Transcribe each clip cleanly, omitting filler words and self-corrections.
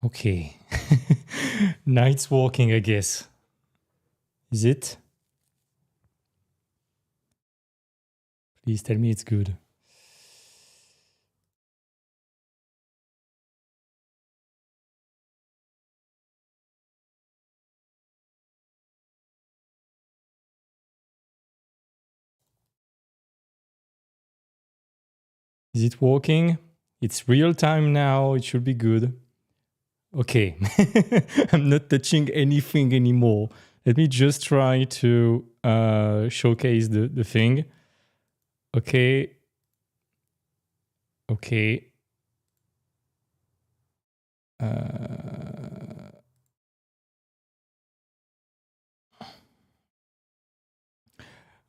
Okay. Night's walking, I guess. Is it? Please tell me it's good. Is it working? It's real time now. It should be good. Okay. I'm not touching anything anymore. Let me just try to showcase the thing. Okay. Okay.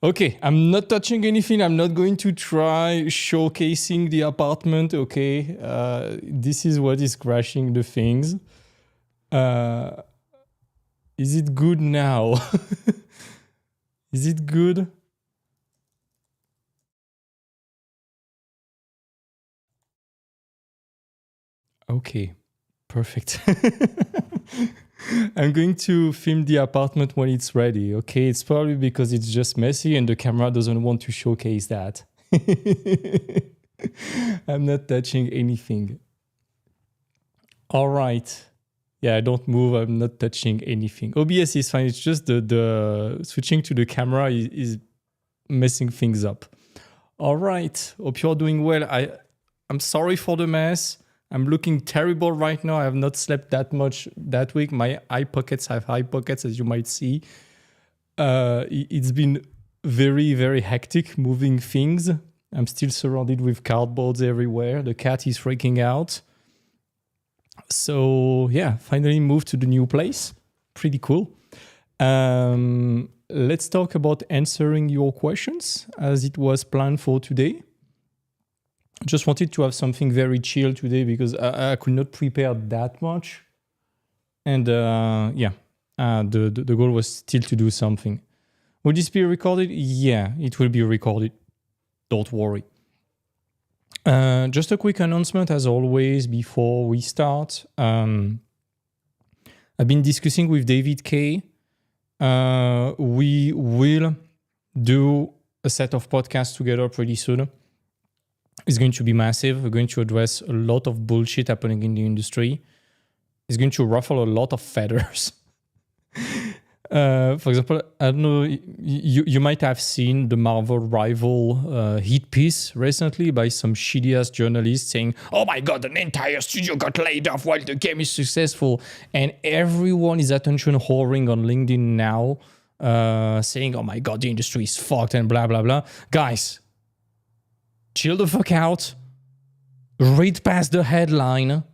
Okay, I'm not touching anything. I'm not going to try showcasing the apartment. Okay, this is what is crashing the things. Is it good now? Is it good? Okay, perfect. I'm going to film the apartment when it's ready. Okay, it's probably because it's just messy and the camera doesn't want to showcase that. I'm not touching anything. All right. Yeah, don't move. I'm not touching anything. OBS is fine. It's just the switching to the camera is messing things up. All right. Hope you're doing well. I'm sorry for the mess. I'm looking terrible right now. I have not slept that much that week. My eye pockets have eye pockets, as you might see. It's been very, very hectic moving things. I'm still surrounded with cardboards everywhere. The cat is freaking out. So yeah, finally moved to the new place. Pretty cool. Let's talk about answering your questions as it was planned for today. Just wanted to have something very chill today because I could not prepare that much. And the goal was still to do something. Will this be recorded? Yeah, it will be recorded. Don't worry. Just a quick announcement as always before we start. I've been discussing with David Kay. We will do a set of podcasts together pretty soon. It's going to be massive. We're going to address a lot of bullshit happening in the industry. It's going to ruffle a lot of feathers. For example, I don't know, you might have seen the Marvel Rival hit piece recently by some shitty-ass journalist saying, oh my god, an entire studio got laid off while the game is successful. And everyone is attention whoring on LinkedIn now, saying, oh my god, the industry is fucked and blah, blah, blah. Guys, chill the fuck out. Read past the headline.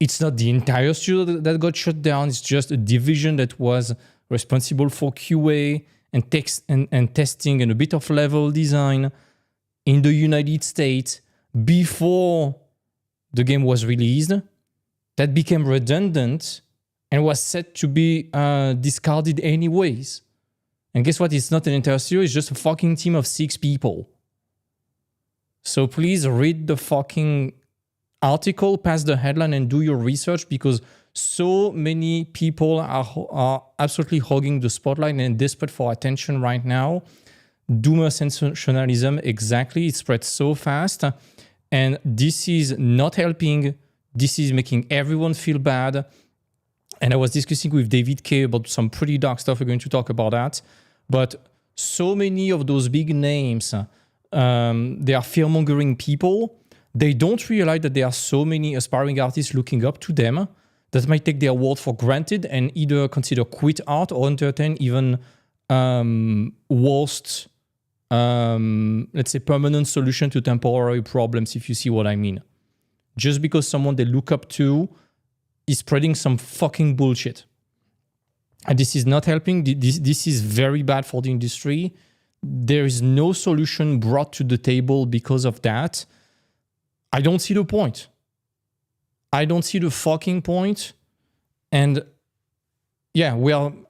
It's not the entire studio that got shut down. It's just a division that was responsible for QA and testing and a bit of level design in the United States before the game was released. That became redundant and was set to be discarded anyways. And guess what? It's not an entire studio. It's just a fucking team of 6 people. So please read the fucking article past the headline and do your research because so many people are absolutely hogging the spotlight and desperate for attention right now. Doomer sensationalism, exactly. It spreads so fast. And this is not helping. This is making everyone feel bad. And I was discussing with David Kay about some pretty dark stuff. We're going to talk about that. But so many of those big names, they are fear-mongering people. They don't realize that there are so many aspiring artists looking up to them that might take their word for granted and either consider quit art or entertain even worst, let's say, permanent solution to temporary problems, if you see what I mean. Just because someone they look up to is spreading some fucking bullshit. And this is not helping. This is very bad for the industry. There is no solution brought to the table because of that. I don't see the point. I don't see the fucking point. And yeah,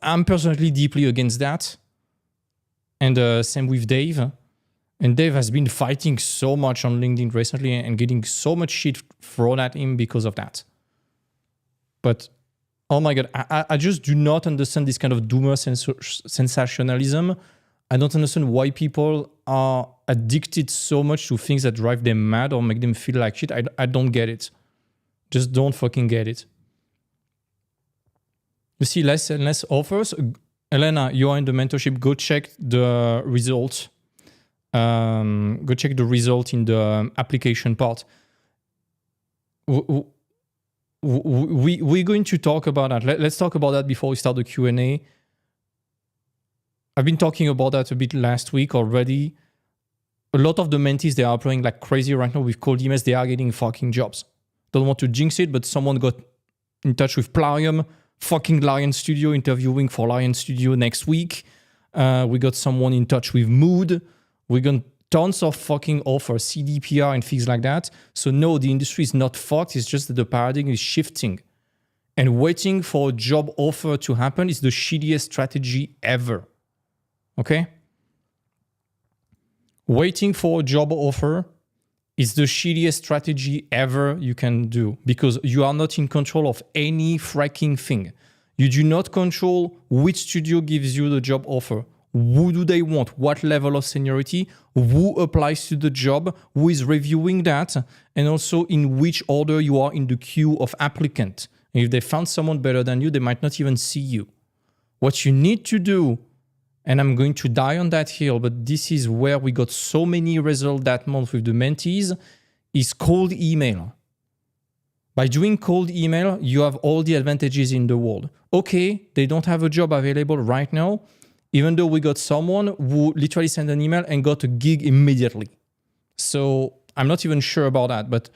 I'm personally deeply against that. And same with Dave. And Dave has been fighting so much on LinkedIn recently and getting so much shit thrown at him because of that. But oh my God, I just do not understand this kind of doomer sensationalism. I don't understand why people are addicted so much to things that drive them mad or make them feel like shit. I don't get it. Just don't fucking get it. You see less and less offers. Elena, you are in the mentorship. Go check the results. Go check the result in the application part. We're going to talk about that. Let's talk about that before we start the Q&A. I've been talking about that a bit last week already. A lot of the mentees, they are applying like crazy right now with cold emails. They are getting fucking jobs. Don't want to jinx it, but someone got in touch with Plarium, fucking Lion Studio, interviewing for Lion Studio next week. We got someone in touch with Mood. We got tons of fucking offers, CDPR and things like that. So no, the industry is not fucked. It's just that the paradigm is shifting. And waiting for a job offer to happen is the shittiest strategy ever. Okay? Waiting for a job offer is the shittiest strategy ever you can do because you are not in control of any freaking thing. You do not control which studio gives you the job offer. Who do they want? What level of seniority? Who applies to the job? Who is reviewing that? And also in which order you are in the queue of applicant. And if they found someone better than you, they might not even see you. What you need to do, and I'm going to die on that hill, but this is where we got so many results that month with the mentees, is cold email. By doing cold email, you have all the advantages in the world. Okay, they don't have a job available right now, even though we got someone who literally sent an email and got a gig immediately. So I'm not even sure about that, but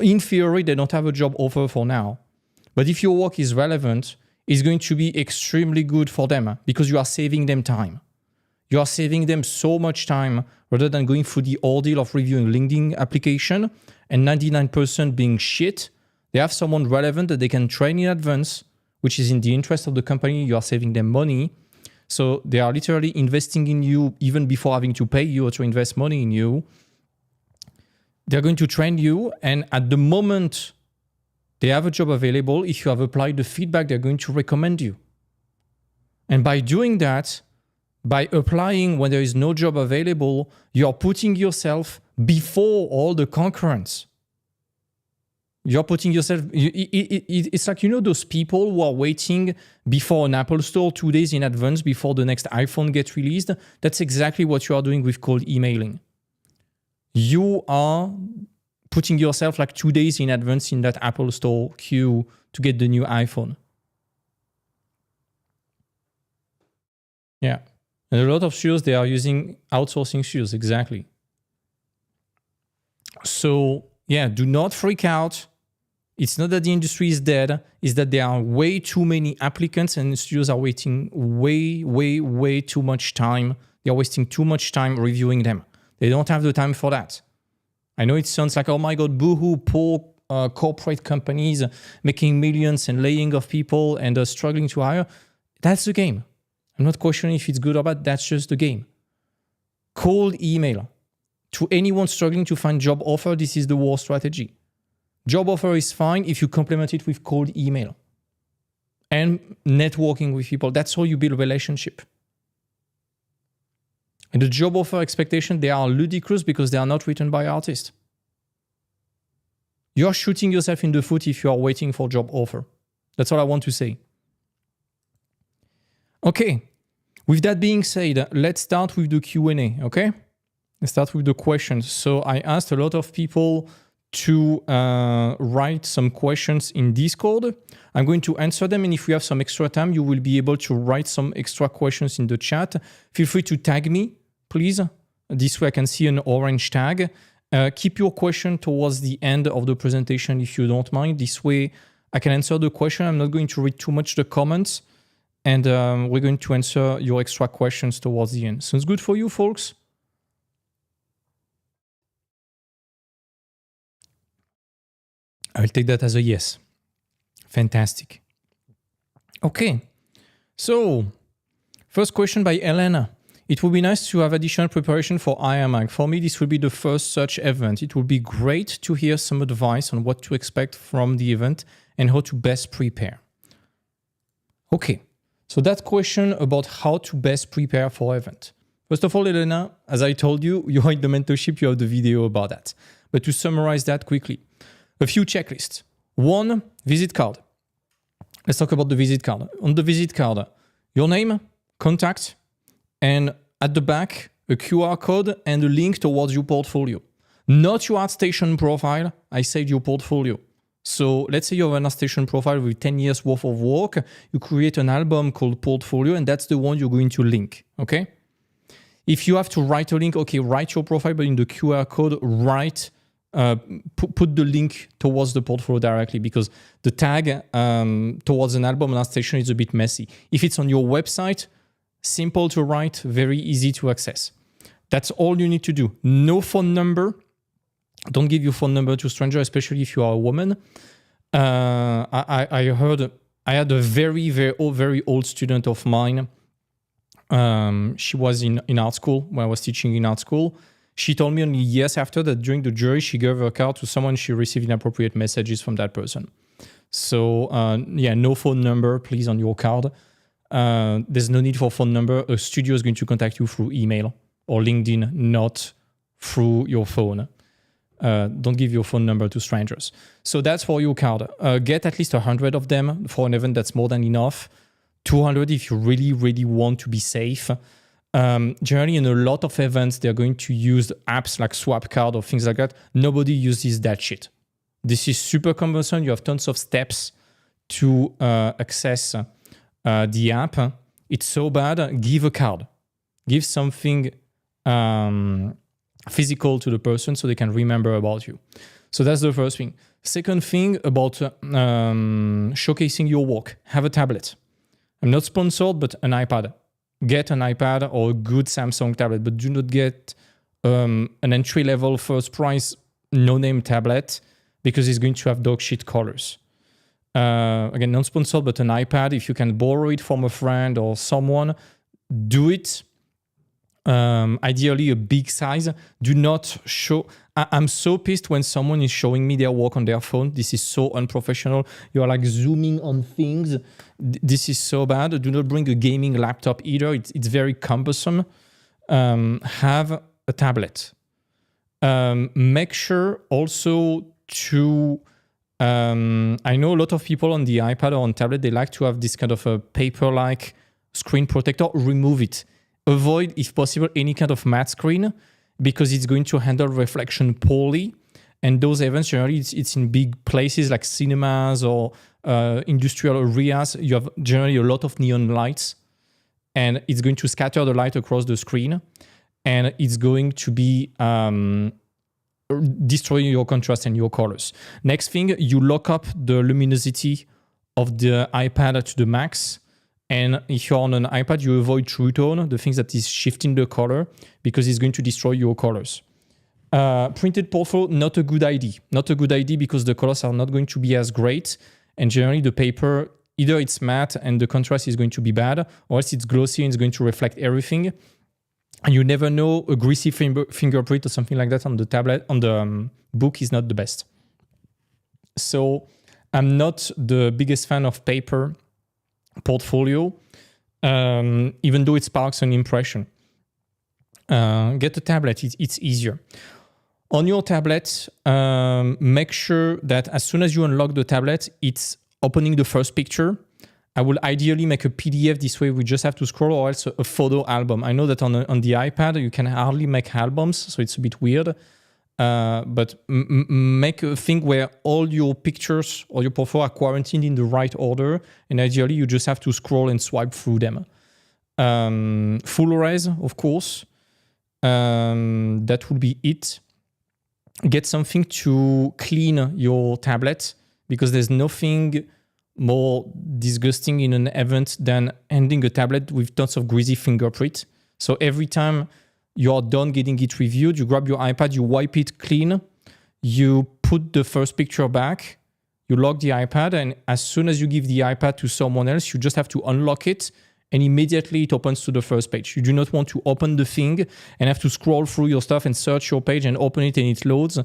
in theory, they don't have a job offer for now. But if your work is relevant, it's going to be extremely good for them because you are saving them time. You are saving them so much time rather than going through the ordeal of reviewing LinkedIn application and 99% being shit. They have someone relevant that they can train in advance, which is in the interest of the company. You are saving them money. So they are literally investing in you even before having to pay you or to invest money in you. They're going to train you. And at the moment they have a job available, if you have applied the feedback, they're going to recommend you. And by doing that, by applying when there is no job available, you're putting yourself before all the concurrents. You're putting yourself, it's like, you know, those people who are waiting before an Apple store 2 days in advance before the next iPhone gets released. That's exactly what you are doing with cold emailing. You are putting yourself like 2 days in advance in that Apple store queue to get the new iPhone. Yeah. And a lot of studios, they are using outsourcing studios, exactly. So yeah, do not freak out. It's not that the industry is dead. It's that there are way too many applicants and studios are waiting way too much time. They are wasting too much time reviewing them. They don't have the time for that. I know it sounds like, oh my God, boohoo, poor corporate companies making millions and laying off people and struggling to hire. That's the game. I'm not questioning if it's good or bad. That's just the game. Cold email. To anyone struggling to find job offer, this is the war strategy. Job offer is fine if you complement it with cold email and networking with people. That's how you build relationship. And the job offer expectations, they are ludicrous because they are not written by artists. You're shooting yourself in the foot if you are waiting for job offer. That's all I want to say. Okay. With that being said, let's start with the Q&A, okay? Let's start with the questions. So I asked a lot of people to write some questions in Discord. I'm going to answer them, and if we have some extra time, you will be able to write some extra questions in the chat. Feel free to tag me, please. This way I can see an orange tag. Keep your question towards the end of the presentation if you don't mind. This way I can answer the question. I'm not going to read too much the comments, and we're going to answer your extra questions towards the end. Sounds good for you, folks? I will take that as a yes. Fantastic. Okay. So, first question by Elena. It would be nice to have additional preparation for IMAG. For me, this will be the first such event. It would be great to hear some advice on what to expect from the event and how to best prepare. Okay, so that question about how to best prepare for event. First of all, Elena, as I told you, you are in the mentorship, you have the video about that. But to summarize that quickly, a few checklists. 1, visit card. Let's talk about the visit card. On the visit card, your name, contact, and at the back, a QR code and a link towards your portfolio. Not your ArtStation profile, I said your portfolio. So let's say you have an ArtStation profile with 10 years worth of work, you create an album called portfolio, and that's the one you're going to link, okay? If you have to write a link, okay, write your profile, but in the QR code, write, put the link towards the portfolio directly, because the tag towards an album on ArtStation is a bit messy. If it's on your website, simple to write, very easy to access. That's all you need to do. No phone number. Don't give your phone number to strangers, especially if you are a woman. I heard, I had a very old student of mine. She was in art school when I was teaching in art school. She told me only years after that during the jury, she gave her card to someone, she received inappropriate messages from that person. So yeah, no phone number, please, on your card. There's no need for phone number. A studio is going to contact you through email or LinkedIn, not through your phone. Don't give your phone number to strangers. So that's for your card. Get at least 100 of them for an event. That's more than enough. 200 if you really want to be safe. Generally, in a lot of events, they're going to use apps like Swap Card or things like that. Nobody uses that shit. This is super cumbersome. You have tons of steps to access the app. It's so bad. Give a card. Give something physical to the person so they can remember about you. So that's the first thing. Second thing about showcasing your work. Have a tablet. I'm not sponsored, but an iPad. Get an iPad or a good Samsung tablet, but do not get an entry-level first price no-name tablet because it's going to have dog shit colors. Again, non-sponsored, but an iPad. If you can borrow it from a friend or someone, do it. Ideally a big size. Do not show. I'm so pissed when someone is showing me their work on their phone. This is so unprofessional. You're like zooming on things. This is so bad. Do not bring a gaming laptop either. It's very cumbersome. Have a tablet. Make sure also to, I know a lot of people on the iPad or on tablet, they like to have this kind of a paper-like screen protector. Remove it. Avoid, if possible, any kind of matte screen because it's going to handle reflection poorly. And those events, generally, it's in big places like cinemas or industrial areas. You have generally a lot of neon lights and it's going to scatter the light across the screen and it's going to be destroying your contrast and your colors. Next thing, you lock up the luminosity of the iPad to the max. And if you're on an iPad, you avoid True Tone, the things that is shifting the color, because it's going to destroy your colors. Printed portfolio, not a good idea. Not a good idea because the colors are not going to be as great. And generally the paper, either it's matte and the contrast is going to be bad, or else it's glossy and it's going to reflect everything. And you never know, a greasy fingerprint or something like that on the tablet, on the book is not the best. So I'm not the biggest fan of paper portfolio, even though it sparks an impression. Get a tablet, it's easier. On your tablet, make sure that as soon as you unlock the tablet, it's opening the first picture. I will ideally make a PDF, this way we just have to scroll, or else a photo album. I know that on the iPad, you can hardly make albums, so it's a bit weird. But make a thing where all your pictures or your portfolio are quarantined in the right order, and ideally you just have to scroll and swipe through them. Full res, of course. That would be it. Get something to clean your tablet, because there's nothing more disgusting in an event than handing a tablet with tons of greasy fingerprint. So every time you're done getting it reviewed, you grab your iPad, you wipe it clean, you put the first picture back, you lock the iPad, and as soon as you give the iPad to someone else, you just have to unlock it, and immediately it opens to the first page. You do not want to open the thing and have to scroll through your stuff and search your page and open it and it loads.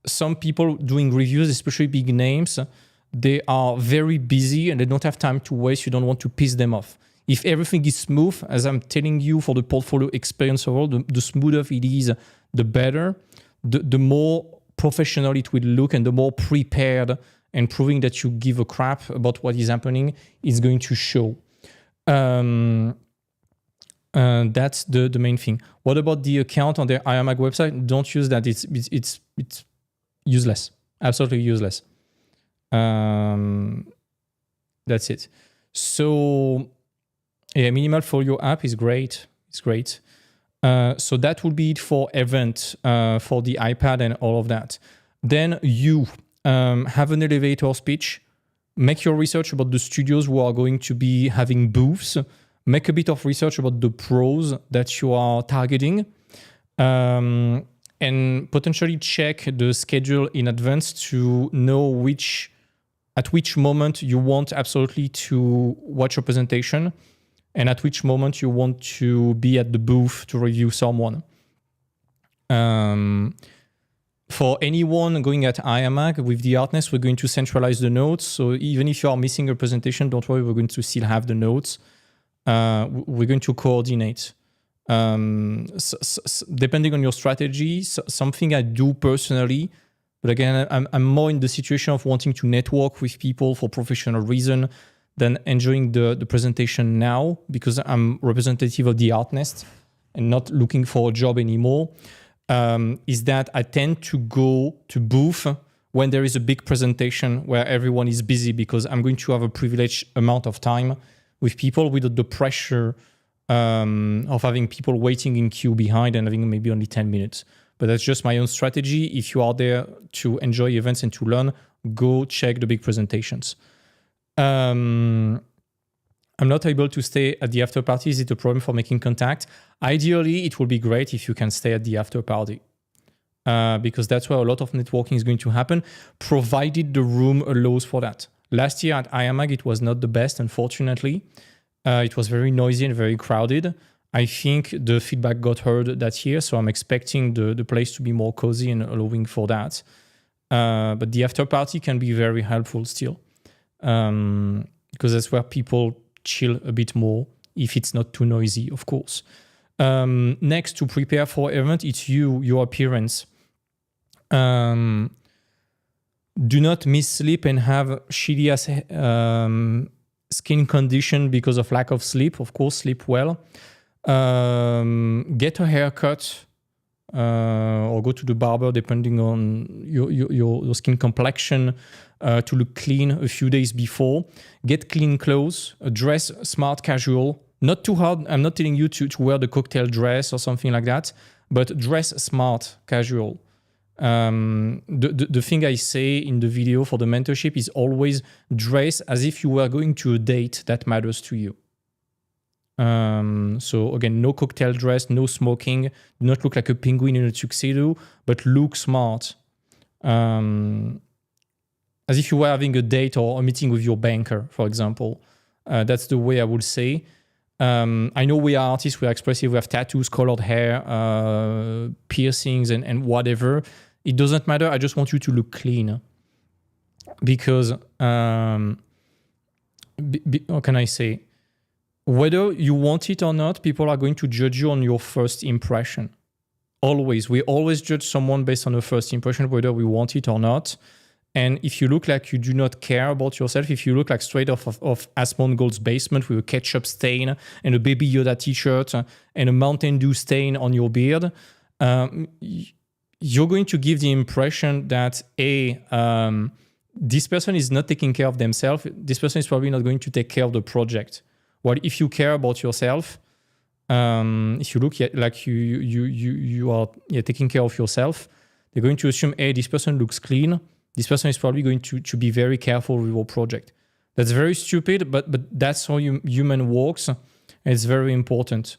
Some people doing reviews, especially big names, they are very busy and they don't have time to waste. You don't want to piss them off. If everything is smooth, as I'm telling you, for the portfolio experience overall, the smoother it is, the better. The more professional it will look and the more prepared and proving that you give a crap about what is happening is going to show. That's the main thing. What about the account on their IAMAG website? Don't use that. It's useless. Absolutely useless. That's it. So yeah, minimal folio app is great. It's great. So that will be it for event for the iPad and all of that. Then you have an elevator speech. Make your research about the studios who are going to be having booths. Make a bit of research about the pros that you are targeting. And potentially check the schedule in advance to know at which moment you want absolutely to watch your presentation and at which moment you want to be at the booth to review someone. For anyone going at IAMAG with the Artnest, we're going to centralize the notes. So even if you are missing a presentation, don't worry, we're going to still have the notes. We're going to coordinate. Depending on your strategy, something I do personally, but again, I'm more in the situation of wanting to network with people for professional reason than enjoying the presentation now because I'm representative of the Artnest and not looking for a job anymore, is that I tend to go to booth when there is a big presentation where everyone is busy because I'm going to have a privileged amount of time with people without the pressure of having people waiting in queue behind and having maybe only 10 minutes. But that's just my own strategy. If you are there to enjoy events and to learn, go check the big presentations. I'm not able to stay at the after party. Is it a problem for making contact? Ideally, it would be great if you can stay at the after party because that's where a lot of networking is going to happen, provided the room allows for that. Last year at IAMAG, it was not the best, unfortunately. It was very noisy and very crowded. I think the feedback got heard that year, so I'm expecting the place to be more cozy and allowing for that. But the after party can be very helpful still because that's where people chill a bit more if it's not too noisy, of course. Next, to prepare for event, it's your appearance. Do not miss sleep and have shitty ass skin condition because of lack of sleep. Of course, sleep well. Get a haircut or go to the barber depending on your skin complexion to look clean a few days before. Get clean clothes. Dress smart casual. Not too hard. I'm not telling you to wear the cocktail dress or something like that, but dress smart casual. The thing I say in the video for the mentorship is always dress as if you were going to a date that matters to you. So again, no cocktail dress, no smoking, do not look like a penguin in a tuxedo, but look smart. As if you were having a date or a meeting with your banker, for example. That's the way I would say. I know we are artists, we are expressive, we have tattoos, colored hair, piercings, and whatever. It doesn't matter. I just want you to look clean. Because, how can I say? Whether you want it or not, people are going to judge you on your first impression. Always. We always judge someone based on the first impression, whether we want it or not. And if you look like you do not care about yourself, if you look like straight off of Asmongold's basement with a ketchup stain and a Baby Yoda t-shirt and a Mountain Dew stain on your beard, you're going to give the impression that this person is not taking care of themselves. This person is probably not going to take care of the project. Well, if you care about yourself, if you look like you are taking care of yourself, they're going to assume, hey, this person looks clean. This person is probably going to be very careful with your project. That's very stupid, but that's how human works. And it's very important.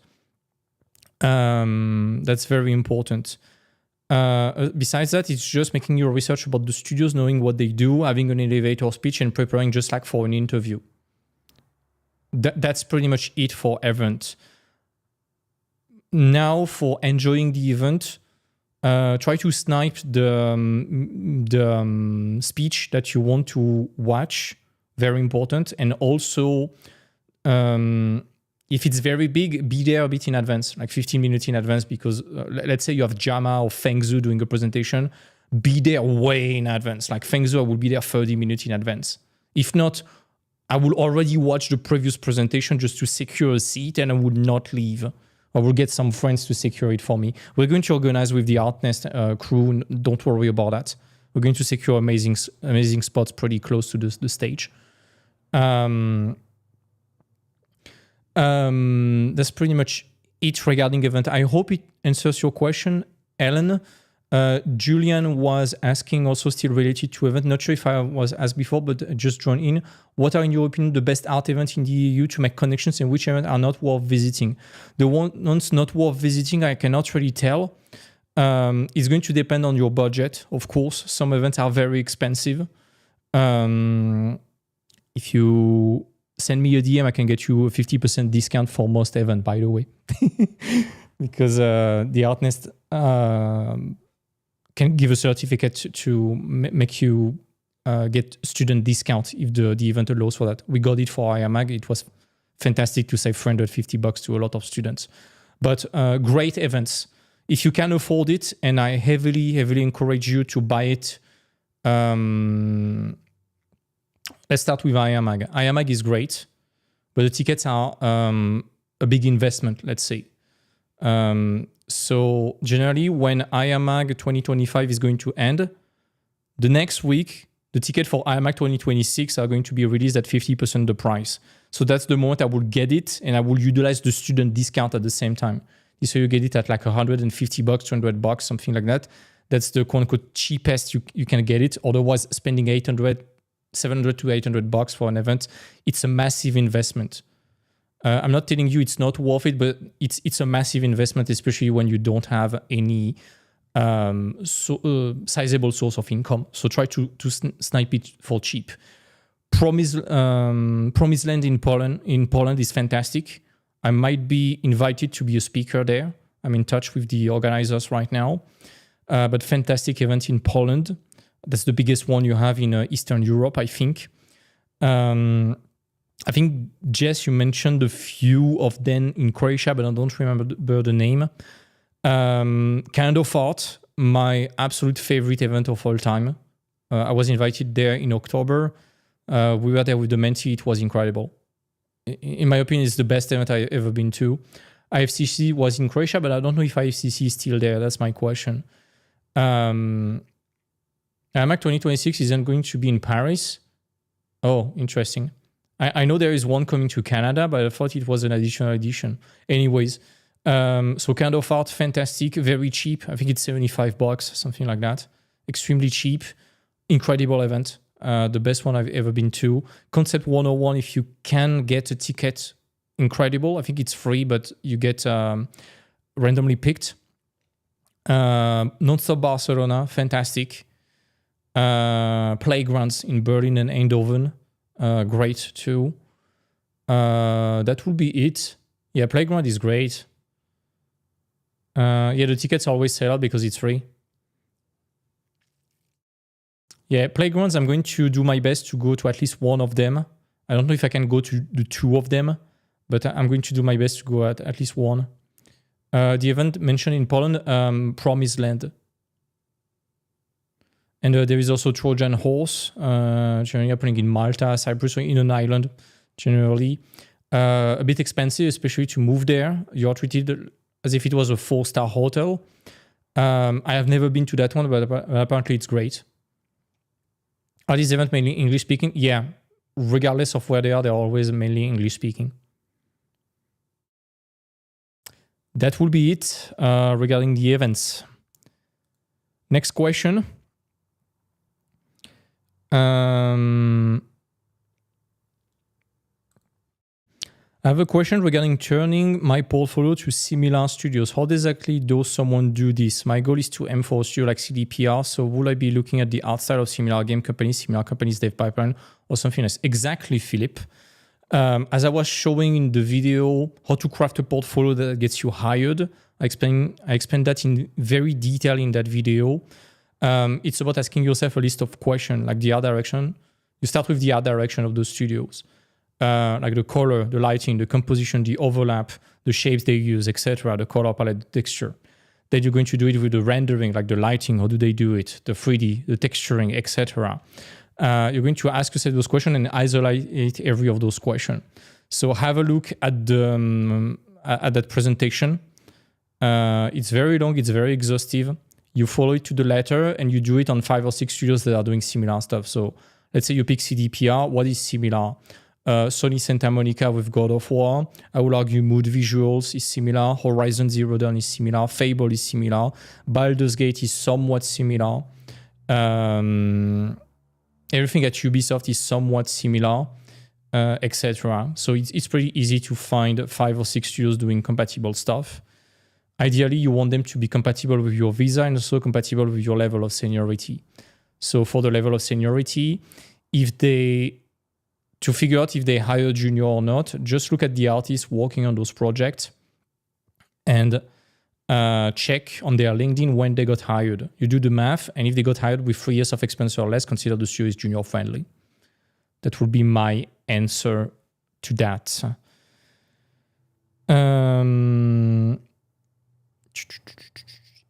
That's very important. Besides that, it's just making your research about the studios, knowing what they do, having an elevator speech, and preparing just like for an interview. That's pretty much it for event. Now for enjoying the event, try to snipe the speech that you want to watch. Very important. And also, if it's very big, be there a bit in advance, like 15 minutes in advance, because let's say you have Jama or Fengzu doing a presentation, be there way in advance. Like Fengzu, I will be there 30 minutes in advance. If not, I will already watch the previous presentation just to secure a seat, and I would not leave. I will get some friends to secure it for me. We're going to organize with the Artnest crew. Don't worry about that. We're going to secure amazing spots pretty close to the stage. That's pretty much it regarding event. I hope it answers your question, Ellen. Julian was asking, also still related to event. Not sure if I was asked before, but just join in. What are, in your opinion, the best art events in the EU to make connections, and which events are not worth visiting? The ones not worth visiting, I cannot really tell. It's going to depend on your budget, of course. Some events are very expensive. If you send me a DM, I can get you a 50% discount for most events, by the way. Because the Artnest can give a certificate to make you get student discount if the event allows for that. We got it for IAMAG. It was fantastic to save $350 to a lot of students. But great events. If you can afford it, and I heavily encourage you to buy it. Let's start with IAMAG. IAMAG is great, but the tickets are a big investment, let's say. So generally, when IAMAG 2025 is going to end, the next week, the ticket for IAMAG 2026 are going to be released at 50% the price. So that's the moment I will get it, and I will utilize the student discount at the same time. So you get it at like $150, $200, something like that. That's the quote unquote cheapest you can get it. Otherwise, spending $700 to $800 for an event, it's a massive investment. I'm not telling you it's not worth it, but it's a massive investment, especially when you don't have any sizable source of income. So try to snipe it for cheap. Promised Land in Poland is fantastic. I might be invited to be a speaker there. I'm in touch with the organizers right now. But fantastic event in Poland. That's the biggest one you have in Eastern Europe, I think. I think, Jess, you mentioned a few of them in Croatia, but I don't remember the name. Kind of Art, my absolute favorite event of all time. I was invited there in October. We were there with the mentee. It was incredible. In my opinion, it's the best event I've ever been to. IFCC was in Croatia, but I don't know if IFCC is still there. That's my question. IMAC 2026 isn't going to be in Paris. Oh, interesting. I know there is one coming to Canada, but I thought it was an additional edition. Anyways, so Kind of Art, fantastic, very cheap. I think it's $75, something like that. Extremely cheap. Incredible event. The best one I've ever been to. Concept 101, if you can get a ticket, incredible. I think it's free, but you get randomly picked. Nonstop Barcelona, fantastic. Playgrounds in Berlin and Eindhoven, great too. That will be it. Yeah, Playground is great. Yeah, the tickets always sell out because it's free. Yeah, Playgrounds, I'm going to do my best to go to at least one of them. I don't know if I can go to the two of them, but I'm going to do my best to go at least one. The event mentioned in Poland, Promised Land. And there is also Trojan Horse, generally happening in Malta, Cyprus, or in an island, generally. A bit expensive, especially to move there. You're treated as if it was a 4-star hotel. I have never been to that one, but apparently it's great. Are these events mainly English-speaking? Yeah. Regardless of where they are, they're always mainly English-speaking. That will be it regarding the events. Next question. I have a question regarding turning my portfolio to similar studios. How exactly does someone do this? My goal is to aim for a studio like CDPR. So will I be looking at the outside of similar game companies, similar companies, dev pipeline, or something else? Exactly, Philip. As I was showing in the video, how to craft a portfolio that gets you hired, I explained that in very detail in that video. It's about asking yourself a list of questions, like the art direction. You start with the art direction of those studios, like the color, the lighting, the composition, the overlap, the shapes they use, etc., the color palette, the texture. Then you're going to do it with the rendering, like the lighting, how do they do it, the 3D, the texturing, etc. You're going to ask yourself those questions and isolate every of those questions. So have a look at the at that presentation. It's very long, it's very exhaustive. You follow it to the letter and you do it on 5 or 6 studios that are doing similar stuff. So let's say you pick CDPR. What is similar? Sony Santa Monica with God of War. I would argue Mood Visuals is similar. Horizon Zero Dawn is similar. Fable is similar. Baldur's Gate is somewhat similar. Everything at Ubisoft is somewhat similar, etc. So it's pretty easy to find 5 or 6 studios doing compatible stuff. Ideally, you want them to be compatible with your visa and also compatible with your level of seniority. So for the level of seniority, to figure out if they hire junior or not, just look at the artists working on those projects and check on their LinkedIn when they got hired. You do the math, and if they got hired with 3 years of experience or less, consider the studio is junior friendly. That would be my answer to that.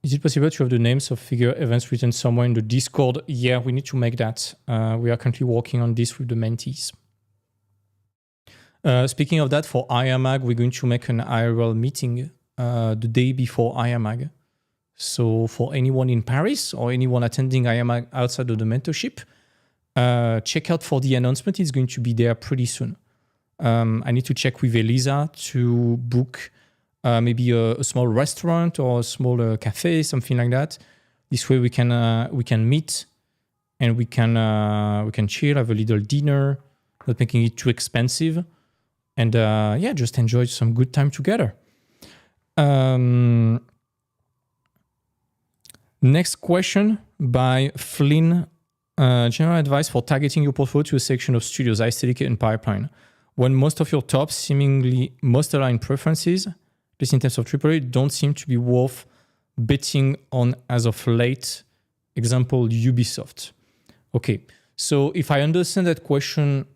Is it possible to have the names of figure events written somewhere in the Discord? Yeah, we need to make that. We are currently working on this with the mentees. Speaking of that, for IAMAG, we're going to make an IRL meeting the day before IAMAG. So for anyone in Paris or anyone attending IAMAG outside of the mentorship, check out for the announcement. It's going to be there pretty soon. I need to check with Elisa to book maybe a small restaurant or a small cafe, something like that. This way we can meet and we can chill, have a little dinner, not making it too expensive, and just enjoy some good time together. Next question by Flynn. General advice for targeting your portfolio to a section of studios, aesthetic and pipeline. When most of your top, seemingly most aligned preferences, at least in terms of AAA, don't seem to be worth betting on as of late. Example, Ubisoft. Okay, so if I understand that question,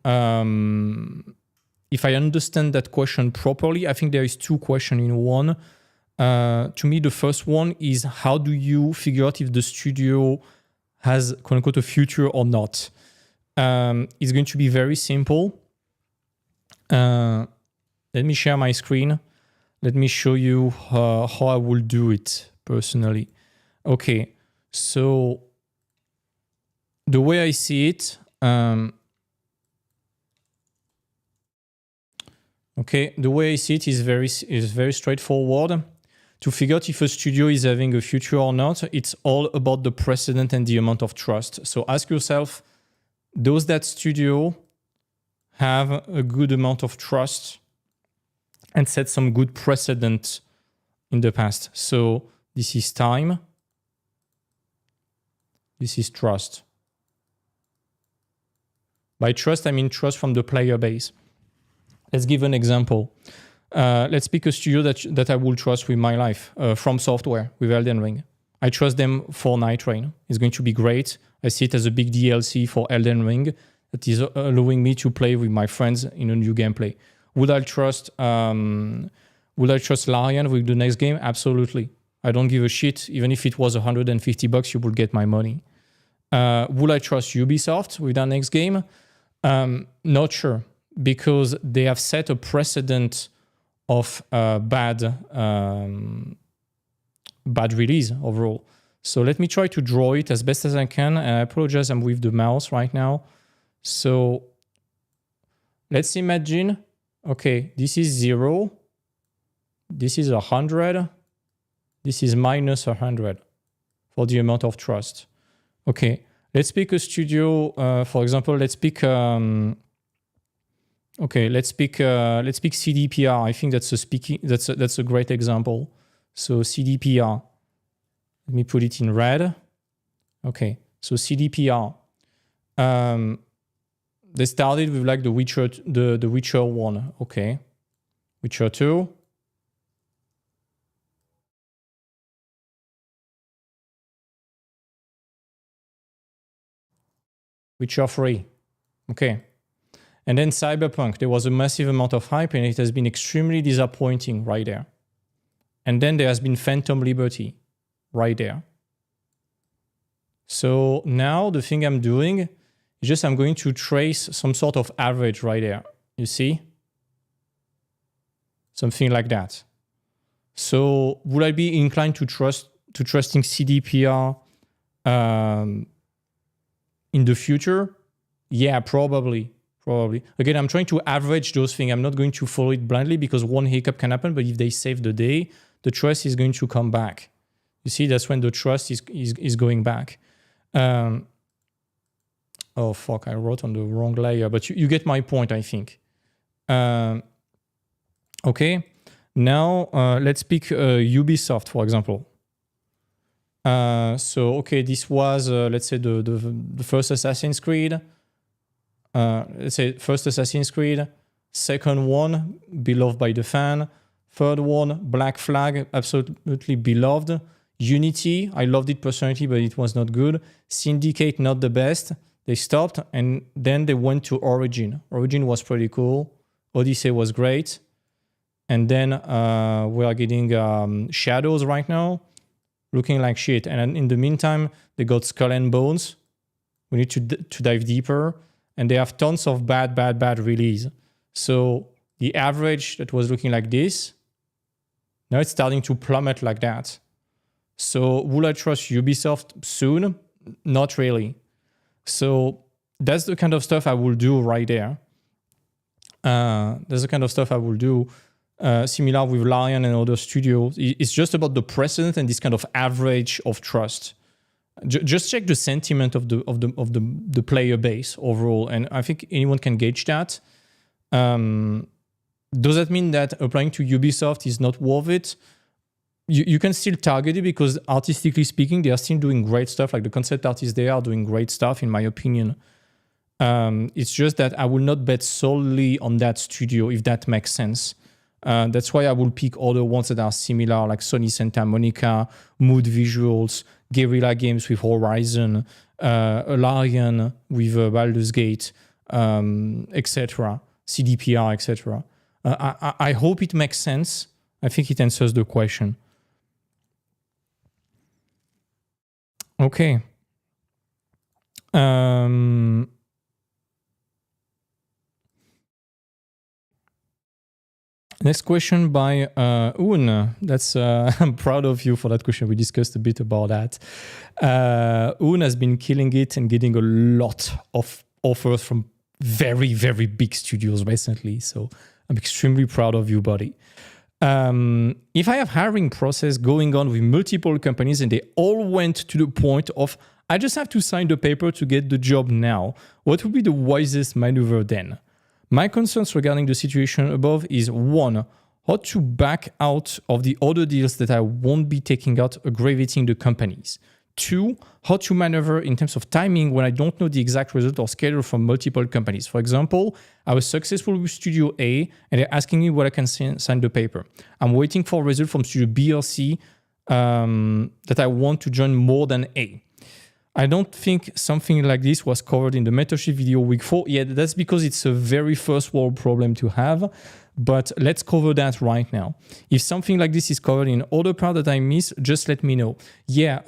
properly, I think there is 2 questions in one. To me, the first one is how do you figure out if the studio has quote unquote a future or not? It's going to be very simple. Let me share my screen. Let me show you how I will do it personally. Okay, so the way I see it, is very straightforward. To figure out if a studio is having a future or not, it's all about the precedent and the amount of trust. So ask yourself, does that studio have a good amount of trust and set some good precedent in the past? So this is time. This is trust. By trust, I mean trust from the player base. Let's give an example. Let's pick a studio that I will trust with my life, From Software, with Elden Ring. I trust them for Night Rain. It's going to be great. I see it as a big DLC for Elden Ring that is allowing me to play with my friends in a new gameplay. Would I trust Larian with the next game? Absolutely. I don't give a shit. Even if it was $150, you will get my money. Would I trust Ubisoft with their next game? Not sure, because they have set a precedent of bad release overall. So let me try to draw it as best as I can. And I apologize, I'm with the mouse right now. So let's imagine, okay, this is 0. This is 100. This is minus 100 for the amount of trust. Okay, let's pick a studio. For example, let's pick CDPR. I think that's a great example. So CDPR. Let me put it in red. Okay, so CDPR. They started with like the Witcher 1. Okay. Witcher 2. Witcher 3. Okay. And then Cyberpunk. There was a massive amount of hype and it has been extremely disappointing right there. And then there has been Phantom Liberty right there. So now the thing I'm doing is just I'm going to trace some sort of average right there. You see? Something like that. So would I be inclined to trusting CDPR in the future? Yeah, probably. Again, I'm trying to average those things. I'm not going to follow it blindly because one hiccup can happen, but if they save the day, the trust is going to come back. You see, that's when the trust is going back. Oh, fuck, I wrote on the wrong layer, but you get my point, I think. Okay, now let's pick Ubisoft, for example. So, okay, this was, let's say, the first Assassin's Creed. Let's say first Assassin's Creed, second one, beloved by the fan. Third one, Black Flag, absolutely beloved. Unity, I loved it personally, but it was not good. Syndicate, not the best. They stopped, and then they went to Origin. Origin was pretty cool. Odyssey was great. And then we are getting Shadows right now, looking like shit. And in the meantime, they got Skull and Bones. We need to dive deeper. And they have tons of bad release. So the average that was looking like this, now it's starting to plummet like that. So will I trust Ubisoft soon? Not really. So that's the kind of stuff I will do right there. That's the kind of stuff I will do. Similar with Larian and other studios. It's just about the precedent and this kind of average of trust. Just check the sentiment of the player base overall, and I think anyone can gauge that. Does that mean that applying to Ubisoft is not worth it? You can still target it because artistically speaking, they are still doing great stuff. Like the concept artists, they are doing great stuff, in my opinion. It's just that I will not bet solely on that studio, if that makes sense. That's why I will pick other ones that are similar, like Sony Santa Monica, Mood Visuals, Guerrilla Games with Horizon, Larian with Baldur's Gate, etc., CDPR, etc. I hope it makes sense. I think it answers the question. Okay. Next question by Un. That's I'm proud of you for that question. We discussed a bit about that. Un has been killing it and getting a lot of offers from very, very big studios recently. So I'm extremely proud of you, buddy. If I have hiring process going on with multiple companies and they all went to the point of I just have to sign the paper to get the job now, what would be the wisest maneuver then? My concerns regarding the situation above is 1, how to back out of the other deals that I won't be taking out aggravating the companies. 2, how to maneuver in terms of timing when I don't know the exact result or schedule from multiple companies. For example, I was successful with Studio A and they're asking me what I can sign the paper. I'm waiting for a result from Studio B or C that I want to join more than A. I don't think something like this was covered in the mentorship video week 4. Yeah, that's because it's a very first world problem to have, but let's cover that right now. If something like this is covered in other part that I miss, just let me know. Yeah,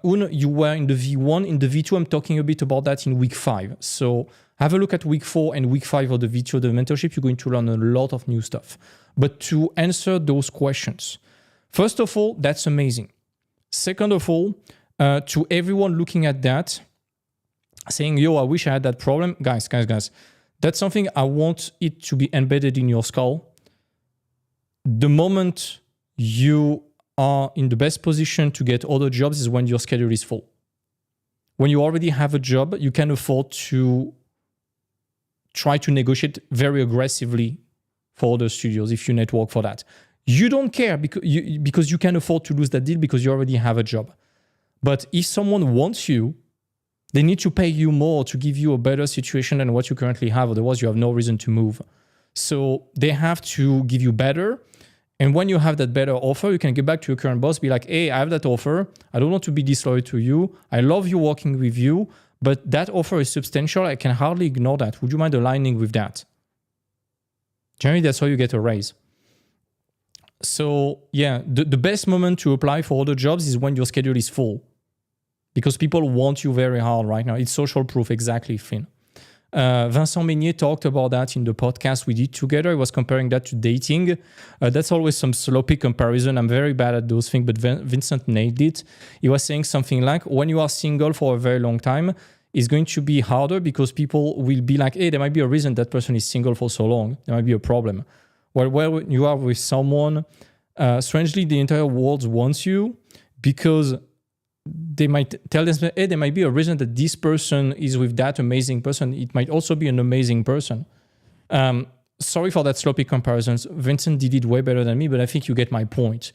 Un, you were in the V1. In the V2, I'm talking a bit about that in week 5. So have a look at week 4 and week 5 of the V2 of the mentorship. You're going to learn a lot of new stuff. But to answer those questions, first of all, that's amazing. Second of all, to everyone looking at that, saying, yo, I wish I had that problem. Guys, that's something I want it to be embedded in your skull. The moment you are in the best position to get other jobs is when your schedule is full. When you already have a job, you can afford to try to negotiate very aggressively for other studios if you network for that. You don't care because you can afford to lose that deal because you already have a job. But if someone wants you, They need to pay you more to give you a better situation than what you currently have. Otherwise, you have no reason to move. So they have to give you better. And when you have that better offer, you can get back to your current boss, be like, hey, I have that offer. I don't want to be disloyal to you. I love you working with you, but that offer is substantial. I can hardly ignore that. Would you mind aligning with that? Generally, that's how you get a raise. So yeah, the best moment to apply for other jobs is when your schedule is full. Because people want you very hard right now. It's social proof, exactly, Finn. Vincent Meunier talked about that in the podcast we did together. He was comparing that to dating. That's always some sloppy comparison. I'm very bad at those things, but Vincent nailed it. He was saying something like, when you are single for a very long time, it's going to be harder because people will be like, hey, there might be a reason that person is single for so long. There might be a problem. Well, when you are with someone, strangely, the entire world wants you because they might tell them, hey, there might be a reason that this person is with that amazing person. It might also be an amazing person. Sorry for that sloppy comparisons. Vincent did it way better than me, but I think you get my point.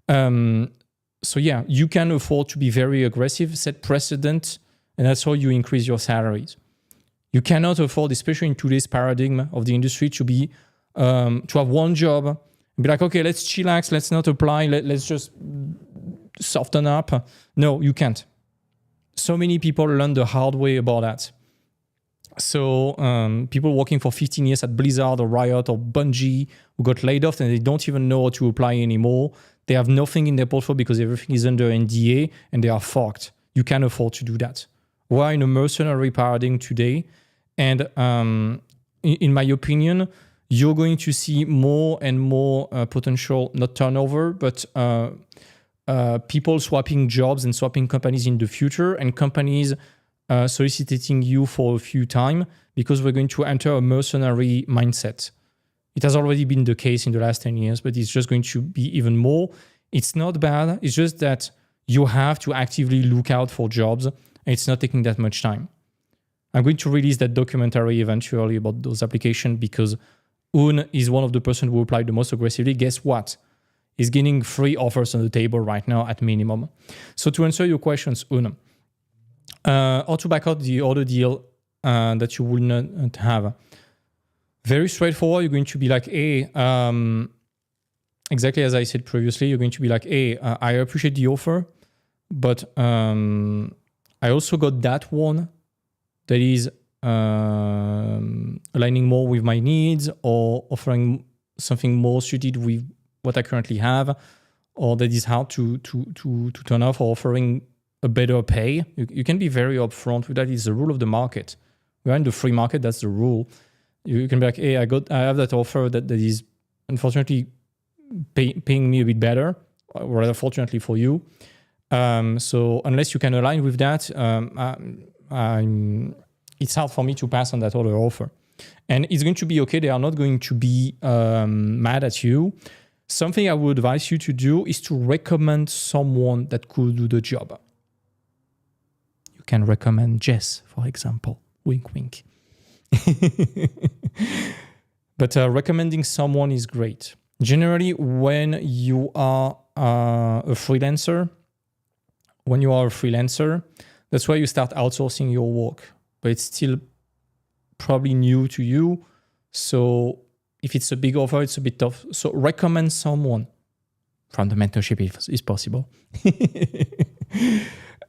So yeah, you can afford to be very aggressive, set precedent, and that's how you increase your salaries. You cannot afford, especially in today's paradigm of the industry, to be to have one job and be like, okay, let's chillax, let's not apply, let's just soften up. No, you can't. So many people learn the hard way about that. So people working for 15 years at Blizzard or Riot or Bungie who got laid off and they don't even know how to apply anymore. They have nothing in their portfolio because everything is under NDA and they are fucked. You can't afford to do that. We're in a mercenary paradigm today. And in my opinion, you're going to see more and more potential, not turnover, but people swapping jobs and swapping companies in the future, and companies soliciting you for a few time because we're going to enter a mercenary mindset. It has already been the case in the last 10 years, but it's just going to be even more. It's not bad. It's just that you have to actively look out for jobs, and it's not taking that much time. I'm going to release that documentary eventually about those applications because Un is one of the person who applied the most aggressively. Guess what? He's getting 3 offers on the table right now at minimum. So to answer your questions, Un, or to back out the other deal that you will not have. Very straightforward. You're going to be like, hey, exactly as I said previously, you're going to be like, hey, I appreciate the offer, but I also got that one that is aligning more with my needs or offering something more suited with what I currently have, or that is hard to turn off, or offering a better pay. You can be very upfront with that. It's the rule of the market. We're in the free market. That's the rule. You can be like, hey, I have that offer that is unfortunately paying me a bit better, or rather fortunately for you. So unless you can align with that, it's hard for me to pass on that other offer. And it's going to be okay. They are not going to be mad at you. Something I would advise you to do is to recommend someone that could do the job. You can recommend Jess, for example. Wink, wink. But recommending someone is great. Generally, when you are a freelancer, that's why you start outsourcing your work. But it's still probably new to you. So if it's a big offer, it's a bit tough. So recommend someone from the mentorship if is possible.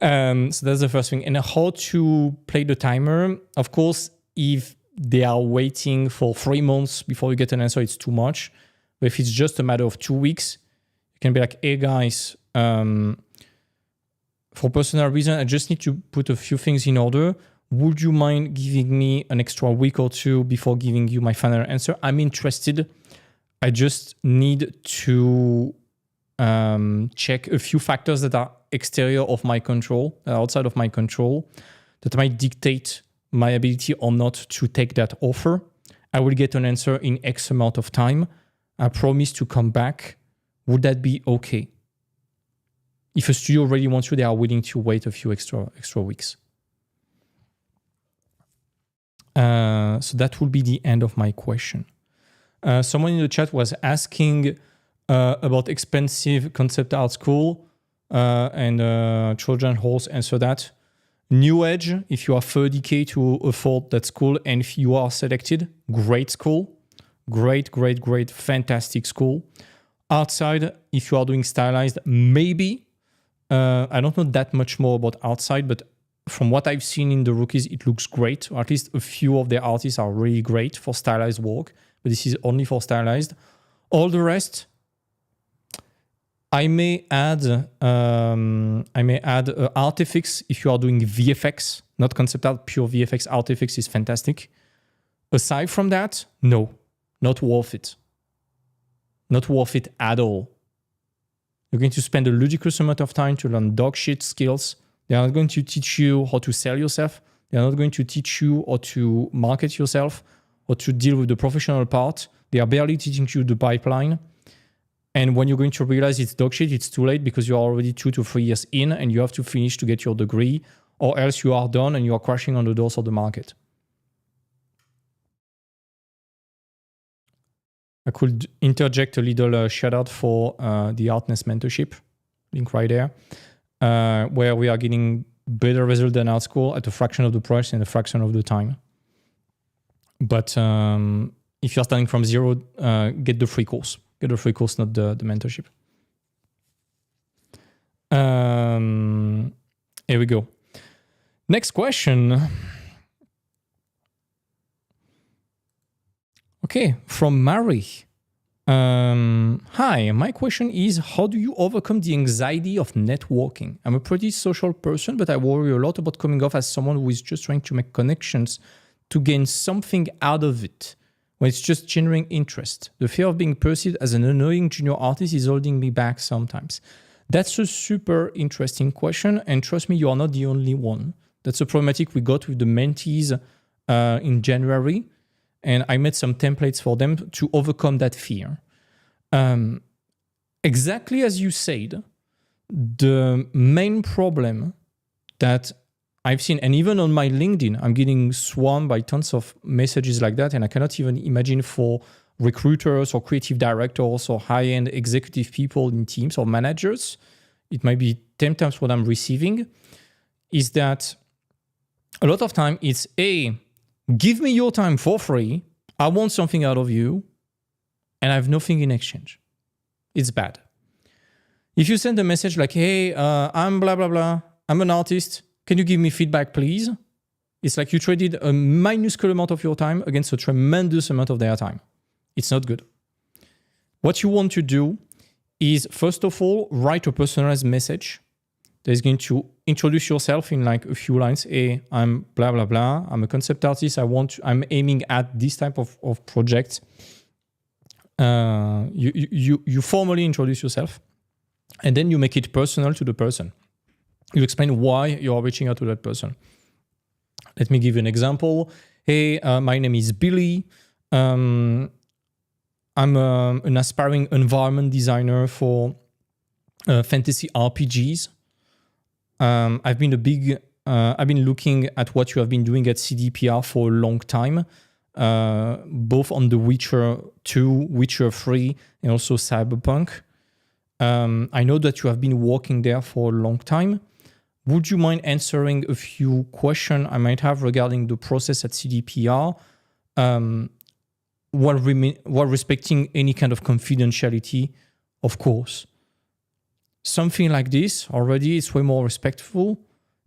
So that's the first thing. And how to play the timer. Of course, if they are waiting for 3 months before you get an answer, it's too much. But if it's just a matter of 2 weeks, you can be like, hey guys, for personal reason, I just need to put a few things in order. Would you mind giving me an extra week or 2 before giving you my final answer? I'm interested. I just need to check a few factors that are exterior of my control, outside of my control, that might dictate my ability or not to take that offer. I will get an answer in X amount of time. I promise to come back. Would that be okay? If a studio really wants you, they are willing to wait a few extra weeks. So that will be the end of my question. Someone in the chat was asking about expensive concept art school, and Trojan Horse answered that. New Edge, if you are 30K to afford that school and if you are selected, great school. Great, fantastic school. Outside, if you are doing stylized, maybe. I don't know that much more about outside, but from what I've seen in the rookies, it looks great. Or at least a few of their artists are really great for stylized work, but this is only for stylized. All the rest, I may add artifacts if you are doing VFX, not concept art, pure VFX. Artifacts is fantastic. Aside from that, no, not worth it. Not worth it at all. You're going to spend a ludicrous amount of time to learn dog shit skills. They are not going to teach you how to sell yourself. They are not going to teach you how to market yourself or to deal with the professional part. They are barely teaching you the pipeline. And when you're going to realize it's dog shit, it's too late because you're already 2 to 3 years in and you have to finish to get your degree, or else you are done and you are crashing on the doors of the market. I could interject a little shout out for the Artness Mentorship, link right there, where we are getting better results than art school at a fraction of the price and a fraction of the time. But if you're starting from zero, get the free course. Get the free course, not the mentorship. Here we go. Next question. Okay, from Mary. Hi, my question is, how do you overcome the anxiety of networking? I'm a pretty social person, but I worry a lot about coming off as someone who is just trying to make connections to gain something out of it when it's just genuine interest. The fear of being perceived as an annoying junior artist is holding me back sometimes. That's a super interesting question, and trust me, you are not the only one. That's a problematic we got with the mentees in January. And I made some templates for them to overcome that fear. Exactly as you said, the main problem that I've seen, and even on my LinkedIn, I'm getting swarmed by tons of messages like that, and I cannot even imagine for recruiters or creative directors or high-end executive people in teams or managers, it might be 10 times what I'm receiving, is that a lot of time it's give me your time for free. I want something out of you, and I have nothing in exchange. It's bad. If you send a message like, hey, I'm blah, blah, blah. I'm an artist. Can you give me feedback, please? It's like you traded a minuscule amount of your time against a tremendous amount of their time. It's not good. What you want to do is, first of all, write a personalized message that is going to introduce yourself in like a few lines. Hey, I'm blah, blah, blah. I'm a concept artist. I'm aiming at this type of project. You formally introduce yourself, and then you make it personal to the person. You explain why you are reaching out to that person. Let me give you an example. Hey, my name is Billy. I'm an aspiring environment designer for fantasy RPGs. I've been looking at what you have been doing at CDPR for a long time, both on The Witcher 2, Witcher 3, and also Cyberpunk. I know that you have been working there for a long time. Would you mind answering a few questions I might have regarding the process at CDPR, while respecting any kind of confidentiality, of course? Something like this already is way more respectful.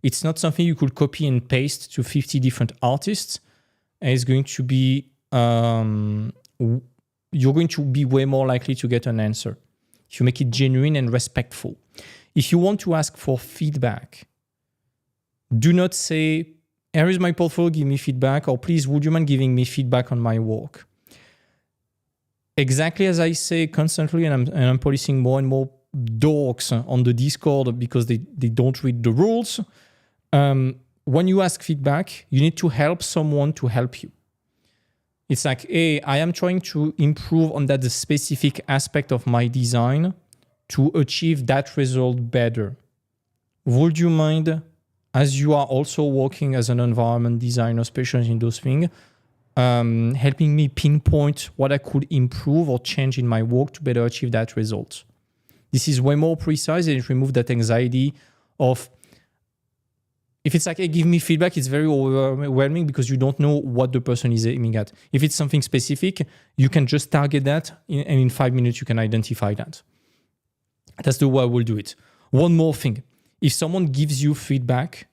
It's not something you could copy and paste to 50 different artists. And it's going to be, you're going to be way more likely to get an answer if you make it genuine and respectful. If you want to ask for feedback, do not say, here is my portfolio, give me feedback, or please, would you mind giving me feedback on my work? Exactly as I say constantly, and I'm policing more and more dorks on the Discord because they don't read the rules. When you ask feedback, you need to help someone to help you. It's like, hey, I am trying to improve on that specific aspect of my design to achieve that result better. Would you mind, as you are also working as an environment designer specialist in those things, helping me pinpoint what I could improve or change in my work to better achieve that result? This is way more precise, and it removes that anxiety of, If it's like, hey, give me feedback, it's very overwhelming because you don't know what the person is aiming at. If it's something specific, you can just target that, and in 5 minutes, you can identify that. That's the way I will do it. One more thing. If someone gives you feedback,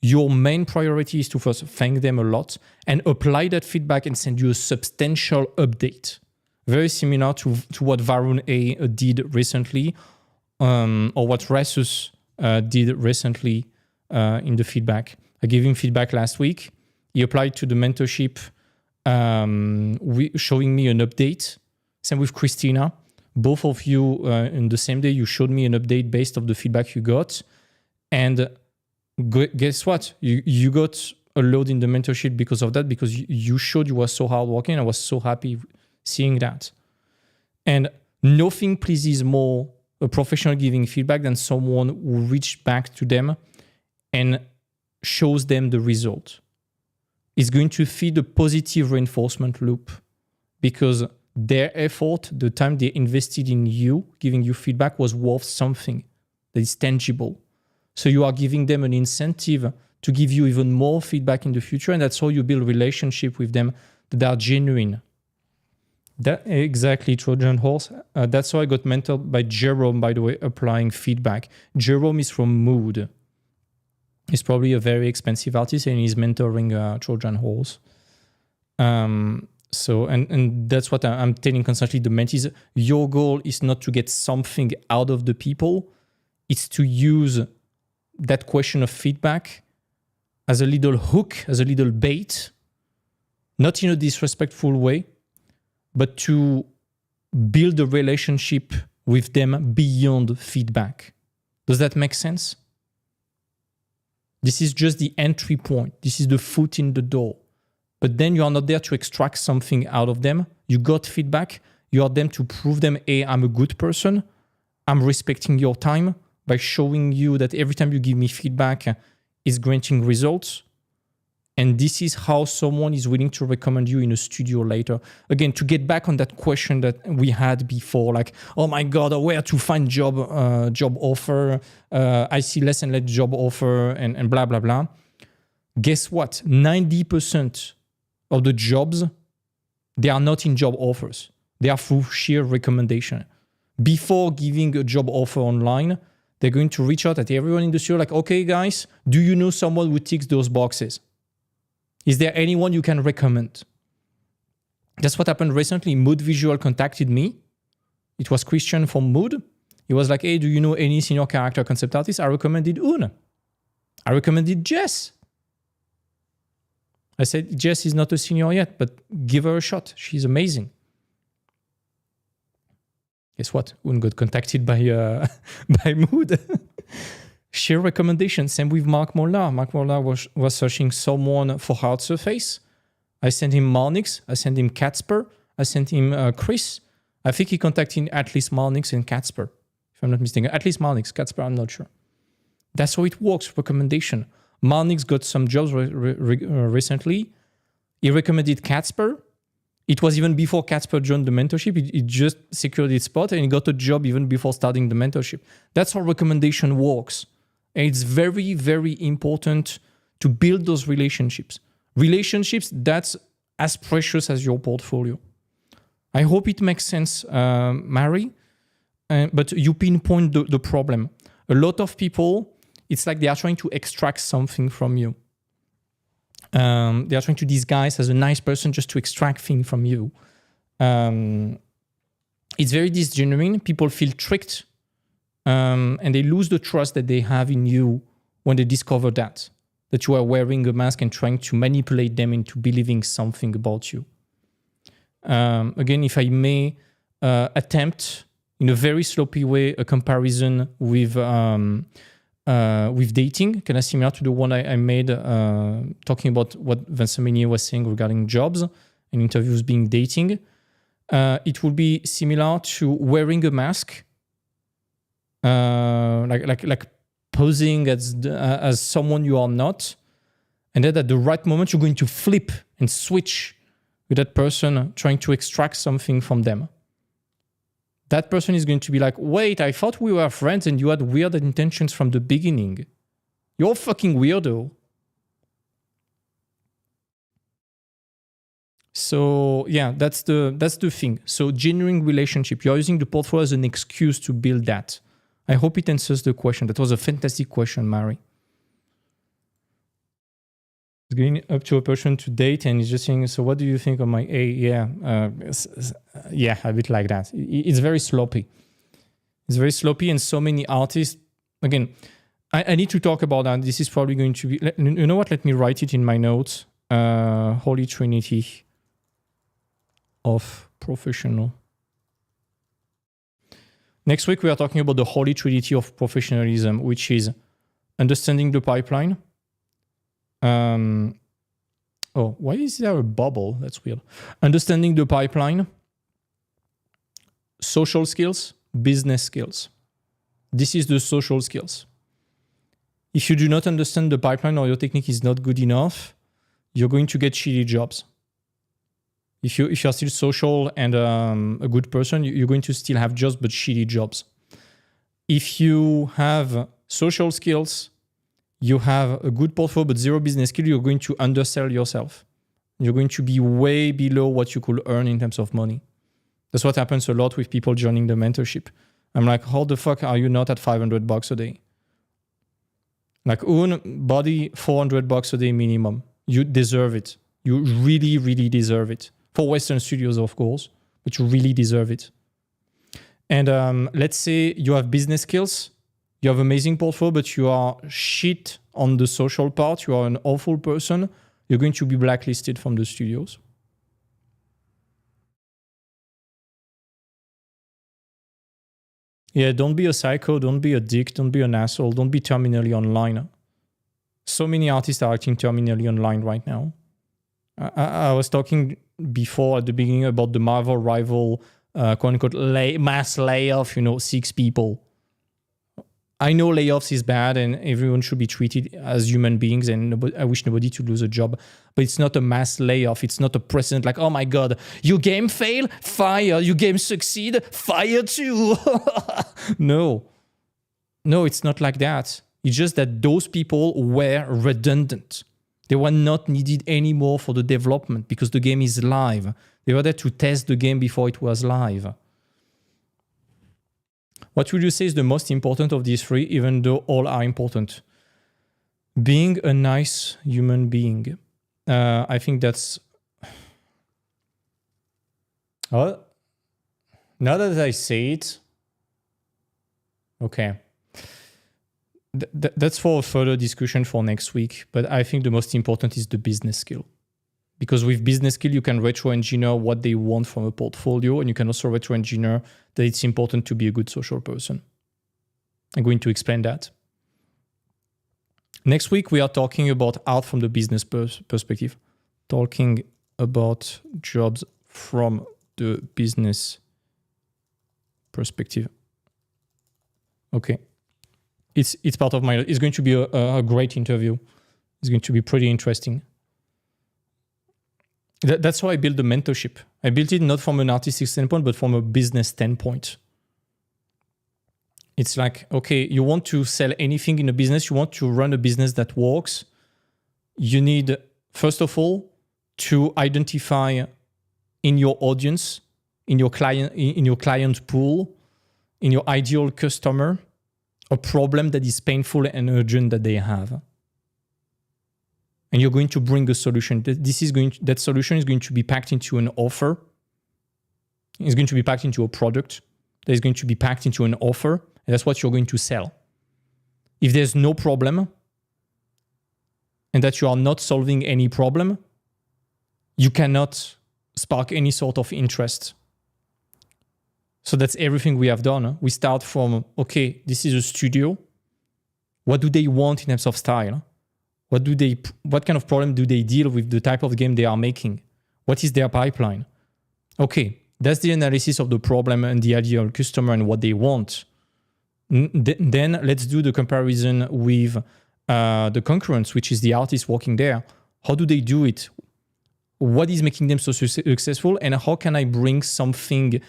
your main priority is to first thank them a lot and apply that feedback and send you a substantial update. Very similar to what Varun A did recently, or what Rasus did recently in the feedback. I gave him feedback last week. He applied to the mentorship, showing me an update. Same with Christina. Both of you, in the same day, you showed me an update based on the feedback you got. And guess what? You got a load in the mentorship because of that, because you showed you were so hardworking. I was so happy seeing that. And nothing pleases more a professional giving feedback than someone who reached back to them and shows them the result. It's going to feed a positive reinforcement loop because their effort, the time they invested in you, giving you feedback, was worth something that is tangible. So you are giving them an incentive to give you even more feedback in the future, and that's how you build relationship with them that are genuine. That exactly, Trojan Horse. That's how I got mentored by Jerome, by the way, applying feedback. Jerome is from Mood. He's probably a very expensive artist, and he's mentoring Trojan Horse. So that's what I'm telling constantly the mentees. Your goal is not to get something out of the people. It's to use that question of feedback as a little hook, as a little bait, not in a disrespectful way, but to build a relationship with them beyond feedback. Does that make sense? This is just the entry point. This is the foot in the door. But then you are not there to extract something out of them. You got feedback. You are there to prove them, hey, I'm a good person. I'm respecting your time by showing you that every time you give me feedback is granting results. And this is how someone is willing to recommend you in a studio later. Again, to get back on that question that we had before, like, oh my God, where to find job offer? I see less and less job offer and blah, blah, blah. Guess what? 90% of the jobs, they are not in job offers. They are through sheer recommendation. Before giving a job offer online, they're going to reach out at everyone in the studio like, okay, guys, do you know someone who ticks those boxes? Is there anyone you can recommend? That's what happened recently. Mood Visual contacted me. It was Christian from Mood. He was like, hey, do you know any senior character concept artists? I recommended Un. I recommended Jess. I said, Jess is not a senior yet, but give her a shot. She's amazing. Guess what? Un got contacted by by Mood. Share recommendation. Same with Mark Molnar. Mark Molnar was searching someone for hard surface. I sent him Marnix. I sent him Catsper. I sent him Chris. I think he contacted at least Marnix and Catsper, if I'm not mistaken. At least Marnix. Catsper, I'm not sure. That's how it works, recommendation. Marnix got some jobs recently. He recommended Catsper. It was even before Catsper joined the mentorship. He just secured his spot and he got a job even before starting the mentorship. That's how recommendation works. And it's very, very important to build those relationships. Relationships that's as precious as your portfolio. I hope it makes sense, Mary. But you pinpoint the problem. A lot of people, it's like they are trying to extract something from you. They are trying to disguise as a nice person just to extract things from you. It's very disgenuine. People feel tricked. And they lose the trust that they have in you when they discover that you are wearing a mask and trying to manipulate them into believing something about you. Again, if I may attempt in a very sloppy way a comparison with dating, kind of similar to the one I made talking about what Vincent Meunier was saying regarding jobs and interviews being dating. It would be similar to wearing a mask. Like posing as someone you are not, and then at the right moment you're going to flip and switch with that person trying to extract something from them. That person is going to be like, wait, I thought we were friends and you had weird intentions from the beginning. You're a fucking weirdo. So yeah, that's the thing. So genuine relationship. You're using the portfolio as an excuse to build that. I hope it answers the question. That was a fantastic question, Mary. It's going up to a person to date and he's just saying, so what do you think of my A? Yeah, yeah, a bit like that. It's very sloppy. It's very sloppy, and so many artists, again, I need to talk about that. This is probably going to be, you know what? Let me write it in my notes. Holy Trinity of professional. Next week, we are talking about the Holy Trinity of professionalism, which is understanding the pipeline. Oh, why is there a bubble? That's weird. Understanding the pipeline, social skills, business skills. This is the social skills. If you do not understand the pipeline or your technique is not good enough, you're going to get shitty jobs. If you're still social and a good person, you're going to still have jobs, but shitty jobs. If you have social skills, you have a good portfolio but zero business skill, you're going to undersell yourself. You're going to be way below what you could earn in terms of money. That's what happens a lot with people joining the mentorship. I'm like, how the fuck are you not at $500 a day? Like, own body, $400 a day minimum. You deserve it. You really, really deserve it. For Western studios, of course, but you really deserve it. And let's say you have business skills, you have amazing portfolio, but you are shit on the social part, you are an awful person, you're going to be blacklisted from the studios. Yeah, don't be a psycho, don't be a dick, don't be an asshole, don't be terminally online. So many artists are acting terminally online right now. I was talking before at the beginning about the Marvel rival, quote unquote, mass layoff, 6 people. I know layoffs is bad and everyone should be treated as human beings, and I wish nobody to lose a job, but it's not a mass layoff. It's not a precedent like, oh my God, your game fail, fire, your game succeed, fire too. No, it's not like that. It's just that those people were redundant. They were not needed anymore for the development because the game is live. They were there to test the game before it was live. What would you say is the most important of these 3, even though all are important? Being a nice human being. I think that's... Well, now that I say it... Okay. That's for a further discussion for next week. But I think the most important is the business skill. Because with business skill, you can retro-engineer what they want from a portfolio, and you can also retro-engineer that it's important to be a good social person. I'm going to explain that. Next week, we are talking about art from the business perspective. Talking about jobs from the business perspective. Okay. It's part of my... It's going to be a great interview. It's going to be pretty interesting. That's how I built the mentorship. I built it not from an artistic standpoint, but from a business standpoint. It's like, okay, you want to sell anything in a business, you want to run a business that works. You need, first of all, to identify in your audience, in your client pool, in your ideal customer, a problem that is painful and urgent that they have. And you're going to bring a solution. That solution is going to be packed into an offer. It's going to be packed into a product. That is going to be packed into an offer. And that's what you're going to sell. If there's no problem, and that you are not solving any problem, you cannot spark any sort of interest. So that's everything we have done. We start from, okay, this is a studio. What do they want in terms of style? What kind of problem do they deal with the type of game they are making? What is their pipeline? Okay, that's the analysis of the problem and the ideal customer and what they want. Then let's do the comparison with the concurrents, which is the artist working there. How do they do it? What is making them so successful? And how can I bring something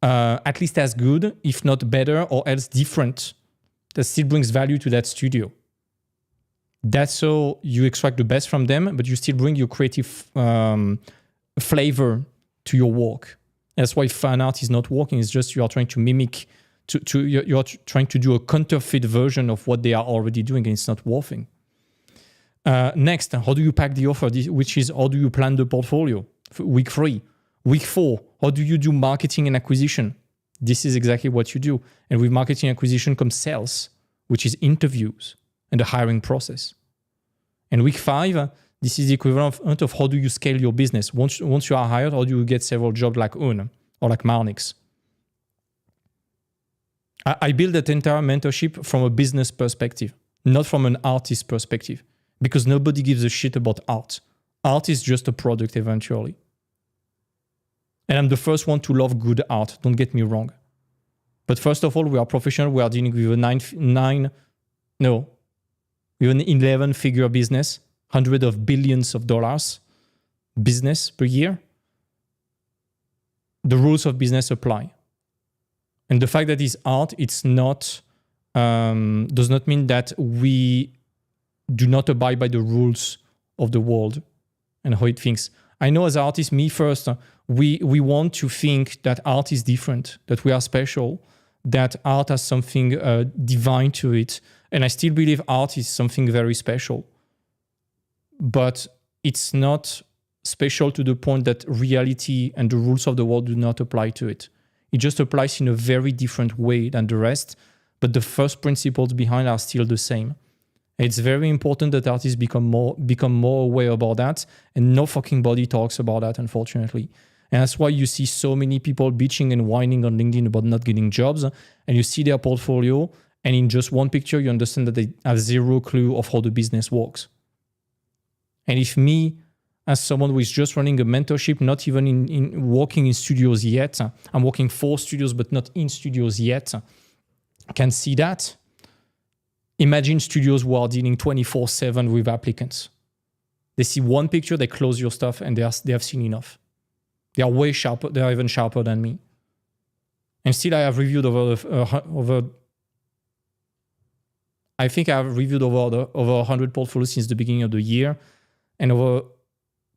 at least as good, if not better, or else different, that still brings value to that studio? That's how you extract the best from them, but you still bring your creative flavor to your work. That's why fan art is not working. It's just you are trying to mimic, you're trying to do a counterfeit version of what they are already doing, and it's not working. Next, how do you pack the offer? Which is, how do you plan the portfolio? Week 3. Week 4, how do you do marketing and acquisition? This is exactly what you do. And with marketing acquisition comes sales, which is interviews and the hiring process. And week 5, this is the equivalent of how do you scale your business. Once you are hired, how do you get several jobs like Un or like Marnix? I build that entire mentorship from a business perspective, not from an artist perspective, because nobody gives a shit about art. Art is just a product eventually. And I'm the first one to love good art, don't get me wrong. But first of all, we are professional. We are dealing with an 11-figure business, hundreds of billions of dollars business per year. The rules of business apply. And the fact that it's art, it's not, does not mean that we do not abide by the rules of the world and how it thinks. I know as artists, me first, we want to think that art is different, that we are special, that art has something divine to it. And I still believe art is something very special. But it's not special to the point that reality and the rules of the world do not apply to it. It just applies in a very different way than the rest, but the first principles behind are still the same. It's very important that artists become more aware about that, and no fucking body talks about that, unfortunately. And that's why you see so many people bitching and whining on LinkedIn about not getting jobs, and you see their portfolio, and in just one picture, you understand that they have zero clue of how the business works. And if me, as someone who is just running a mentorship, not even in working in studios yet, I'm working for studios, but not in studios yet, can see that. Imagine studios who are dealing 24/7 with applicants. They see one picture, they close your stuff, and they have seen enough. They are way sharper. They are even sharper than me. And still, I have reviewed I think I have reviewed over 100 portfolios since the beginning of the year, and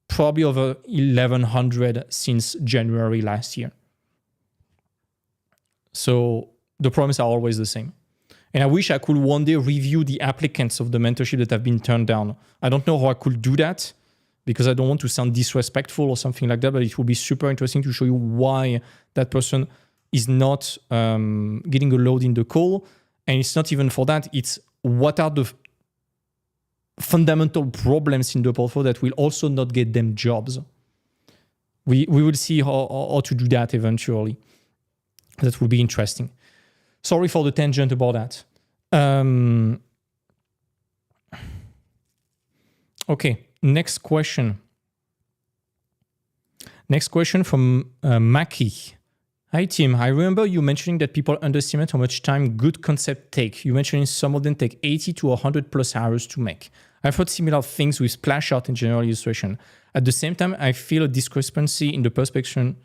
probably over 1,100 since January last year. So the problems are always the same. And I wish I could one day review the applicants of the mentorship that have been turned down. I don't know how I could do that because I don't want to sound disrespectful or something like that, but it will be super interesting to show you why that person is not getting a load in the call. And it's not even for that. It's what are the fundamental problems in the portfolio that will also not get them jobs. We will see how to do that eventually. That will be interesting. Sorry for the tangent about that. Okay, next question. Next question from Maki. Hi, Tim. I remember you mentioning that people underestimate how much time good concepts take. You mentioned some of them take 80 to 100 plus hours to make. I've heard similar things with splash art and general illustration. At the same time, I feel a discrepancy in the perception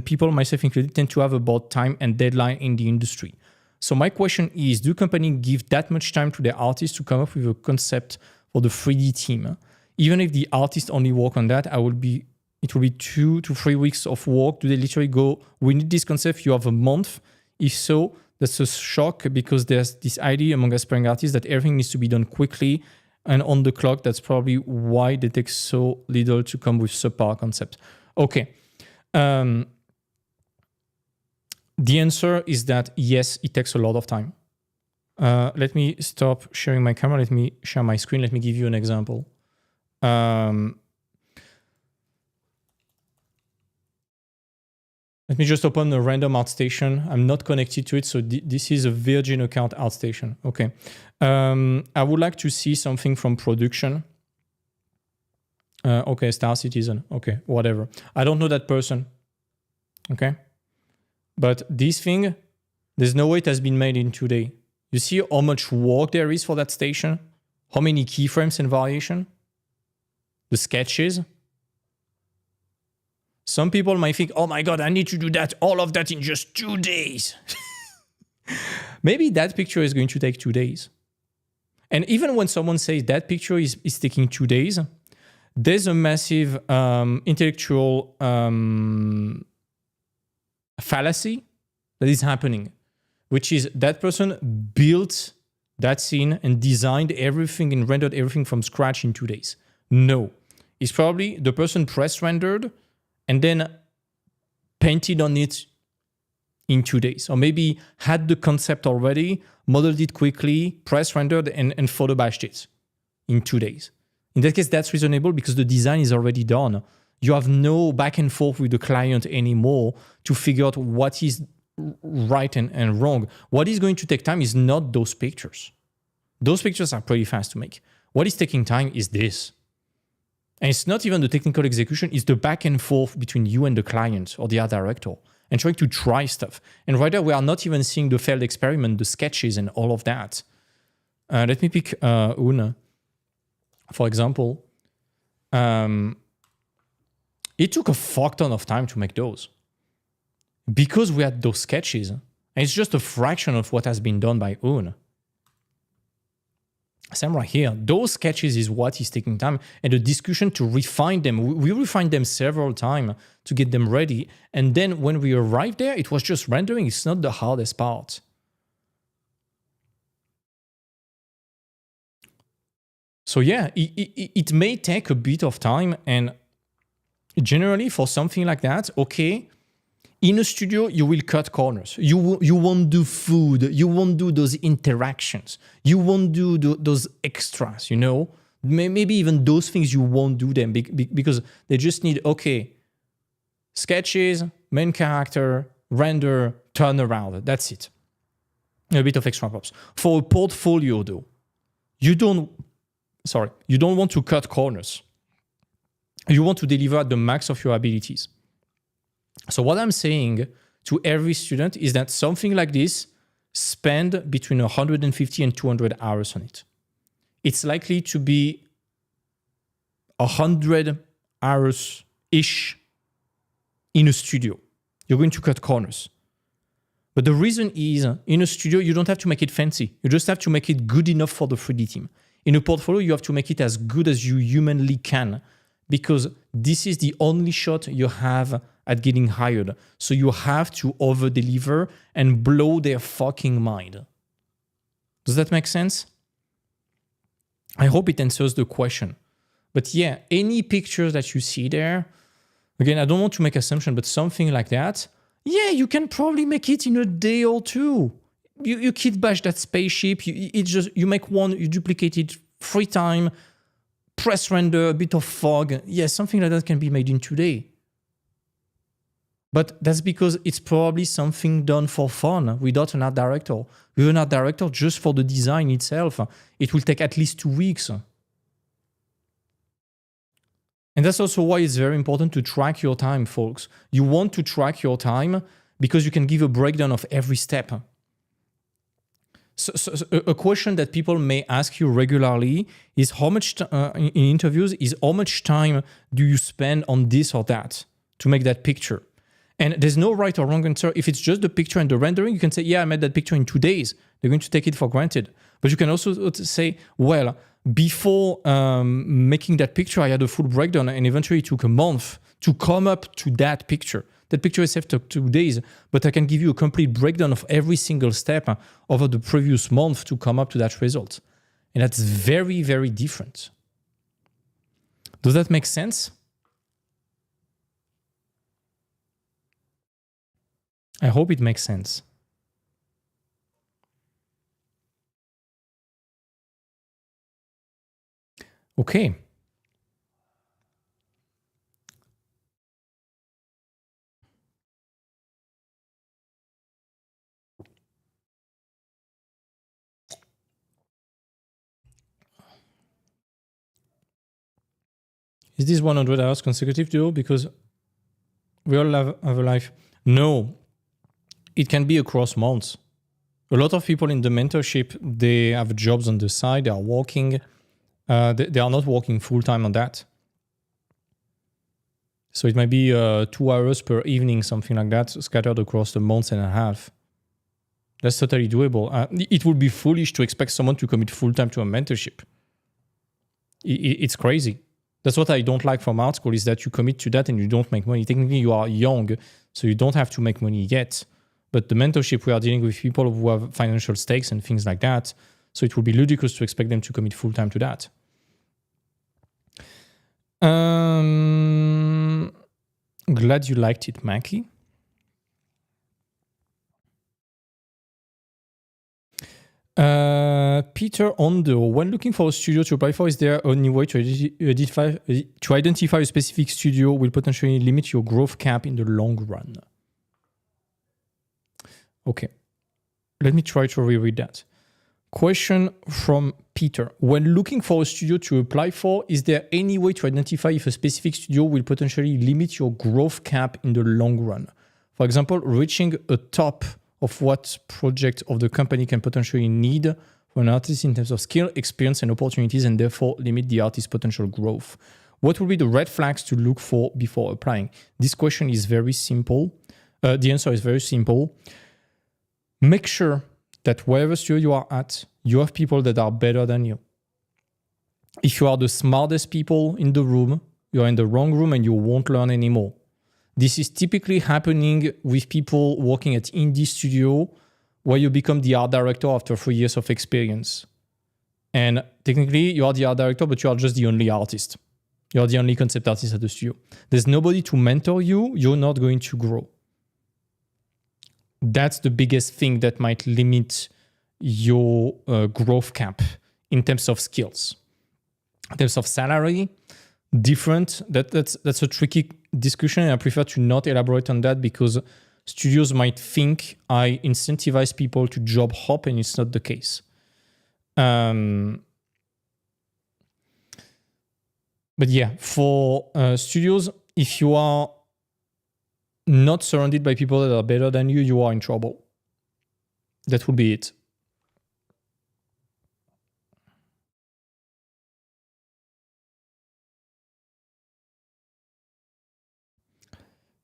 people, myself included, tend to have about time and deadline in the industry. So my question is, do companies give that much time to their artists to come up with a concept for the 3D team? Even if the artists only work on that, it will be 2 to 3 weeks of work. Do they literally go, we need this concept, you have a month? If so, that's a shock because there's this idea among aspiring artists that everything needs to be done quickly and on the clock. That's probably why they take so little to come with subpar concepts. Okay. The answer is that yes, it takes a lot of time. Let me stop sharing my camera. Let me share my screen. Let me give you an example. Let me just open a random ArtStation. I'm not connected to it, so this is a Virgin account ArtStation. Okay. I would like to see something from production. Okay, Star Citizen. Okay, whatever. I don't know that person. Okay. But this thing, there's no way it has been made in 2 days. You see how much work there is for that station? How many keyframes and variation? The sketches. Some people might think, oh my God, I need to do that, all of that in just 2 days. Maybe that picture is going to take 2 days. And even when someone says that picture is taking 2 days, there's a massive intellectual fallacy that is happening, which is that person built that scene and designed everything and rendered everything from scratch in 2 days. No, it's probably the person press rendered and then painted on it in 2 days, or maybe had the concept already, modeled it quickly, press rendered and photo bashed it in 2 days. In that case, that's reasonable because the design is already done. You have no back and forth with the client anymore to figure out what is right and wrong. What is going to take time is not those pictures. Those pictures are pretty fast to make. What is taking time is this. And it's not even the technical execution, it's the back and forth between you and the client or the art director and trying to try stuff. And right there, we are not even seeing the failed experiment, the sketches and all of that. Let me pick Una, for example. It took a fuck ton of time to make those because we had those sketches. And it's just a fraction of what has been done by Un. Same right here. Those sketches is what is taking time, and the discussion to refine them. We refined them several times to get them ready. And then when we arrived there, it was just rendering. It's not the hardest part. So yeah, it may take a bit of time, and generally for something like that, okay, in a studio, you will cut corners. You won't do food. You won't do those interactions. You won't do those extras, you know? Maybe even those things, you won't do them because they just need, okay, sketches, main character, render, turn around. That's it. A bit of extra props. For a portfolio, though, you don't want to cut corners. You want to deliver at the max of your abilities. So what I'm saying to every student is that something like this, spend between 150 and 200 hours on it. It's likely to be 100 hours-ish in a studio. You're going to cut corners. But the reason is, in a studio, you don't have to make it fancy. You just have to make it good enough for the 3D team. In a portfolio, you have to make it as good as you humanly can, because this is the only shot you have at getting hired. So you have to over-deliver and blow their fucking mind. Does that make sense? I hope it answers the question. But yeah, any pictures that you see there, again, I don't want to make assumption, but something like that, yeah, you can probably make it in a day or two. You kit bash that spaceship, you make one, you duplicate it 3 times, press render, a bit of fog. Yeah, something like that can be made in 2 days. But that's because it's probably something done for fun without an art director. With an art director, just for the design itself, it will take at least 2 weeks. And that's also why it's very important to track your time, folks. You want to track your time because you can give a breakdown of every step. So a question that people may ask you regularly is how much, in interviews, is how much time do you spend on this or that to make that picture? And there's no right or wrong answer. If it's just the picture and the rendering, you can say, yeah, I made that picture in 2 days. They're going to take it for granted. But you can also say, well, before making that picture, I had a full breakdown, and eventually it took a month to come up to that picture. That picture itself took 2 days, but I can give you a complete breakdown of every single step over the previous month to come up to that result. And that's very, very different. Does that make sense? I hope it makes sense. Okay. Is this 100 hours consecutive though? Because we all have a life. No, it can be across months. A lot of people in the mentorship, they have jobs on the side, they are working. They are not working full-time on that. So it might be 2 hours per evening, something like that, scattered across the month and a half. That's totally doable. It would be foolish to expect someone to commit full-time to a mentorship. It's crazy. That's what I don't like from art school, is that you commit to that and you don't make money. Technically, you are young, so you don't have to make money yet. But the mentorship, we are dealing with people who have financial stakes and things like that. So it would be ludicrous to expect them to commit full-time to that. Glad you liked it, Mackie. Peter Ondo, when looking for a studio to apply for, is there any way to identify a specific studio will potentially limit your growth cap in the long run? Okay, let me try to reread that. Question from Peter. When looking for a studio to apply for, is there any way to identify if a specific studio will potentially limit your growth cap in the long run? For example, reaching a top of what project of the company can potentially need for an artist in terms of skill, experience, and opportunities, and therefore limit the artist's potential growth. What would be the red flags to look for before applying? This question is very simple. The answer is very simple. Make sure that wherever studio you are at, you have people that are better than you. If you are the smartest people in the room, you are in the wrong room and you won't learn anymore. This is typically happening with people working at indie studio, where you become the art director after 3 years of experience. And technically, you are the art director, but you are just the only artist. You are the only concept artist at the studio. There's nobody to mentor you. You're not going to grow. That's the biggest thing that might limit your growth cap in terms of skills. In terms of salary, different. That's a tricky discussion, and I prefer to not elaborate on that because studios might think I incentivize people to job hop, and it's not the case. But yeah, for studios, if you are not surrounded by people that are better than you, you are in trouble. That would be it.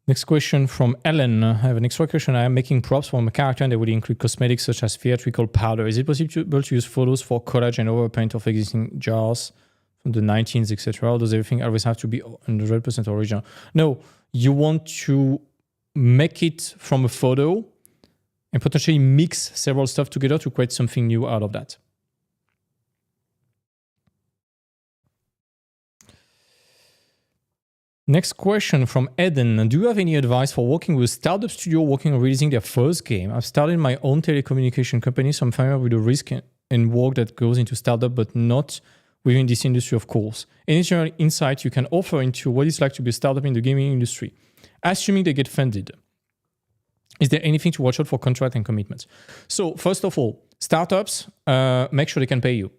Next question from Ellen. I have an extra question. I am making props for my character and they would include cosmetics such as theatrical powder. Is it possible to use photos for collage and overpaint of existing jars from the 19s, etc.? Or does everything always have to be 100% original? No, you want to make it from a photo and potentially mix several stuff together to create something new out of that. Next question from Eden. Do you have any advice for working with a startup studio working on releasing their first game? I've started my own telecommunication company, so I'm familiar with the risk and work that goes into startup, but not within this industry, of course. Any general insight you can offer into what it's like to be a startup in the gaming industry, assuming they get funded? Is there anything to watch out for contract and commitments? So first of all, startups, make sure they can pay you.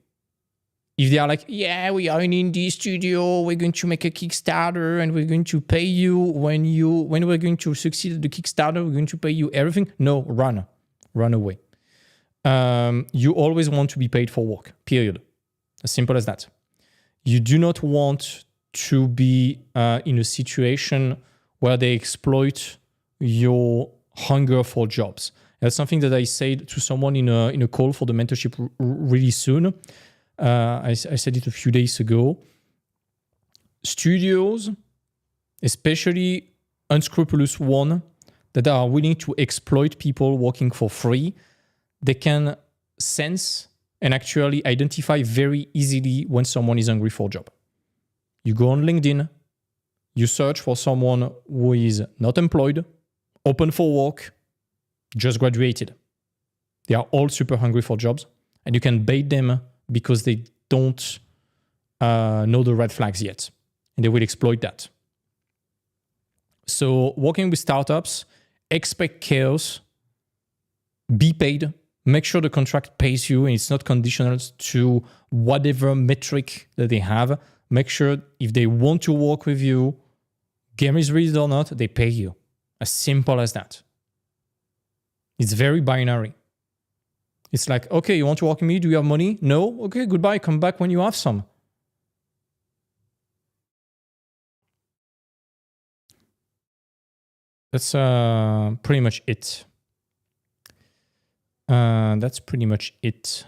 If they are like, yeah, we are an indie studio, we're going to make a Kickstarter and we're going to pay you when we're going to succeed at the Kickstarter, we're going to pay you everything. No, run away. You always want to be paid for work, period. As simple as that. You do not want to be in a situation where they exploit your hunger for jobs. That's something that I said to someone in a call for the mentorship really soon. I said it a few days ago. Studios, especially unscrupulous ones that are willing to exploit people working for free, they can sense and actually identify very easily when someone is hungry for a job. You go on LinkedIn, you search for someone who is not employed, open for work, just graduated. They are all super hungry for jobs, and you can bait them because they don't know the red flags yet, and they will exploit that. So working with startups, expect chaos, be paid, make sure the contract pays you and it's not conditional to whatever metric that they have. Make sure if they want to work with you, game is released or not, they pay you. As simple as that. It's very binary. It's like, okay, you want to work with me? Do you have money? No? Okay, goodbye. Come back when you have some. That's pretty much it. That's pretty much it.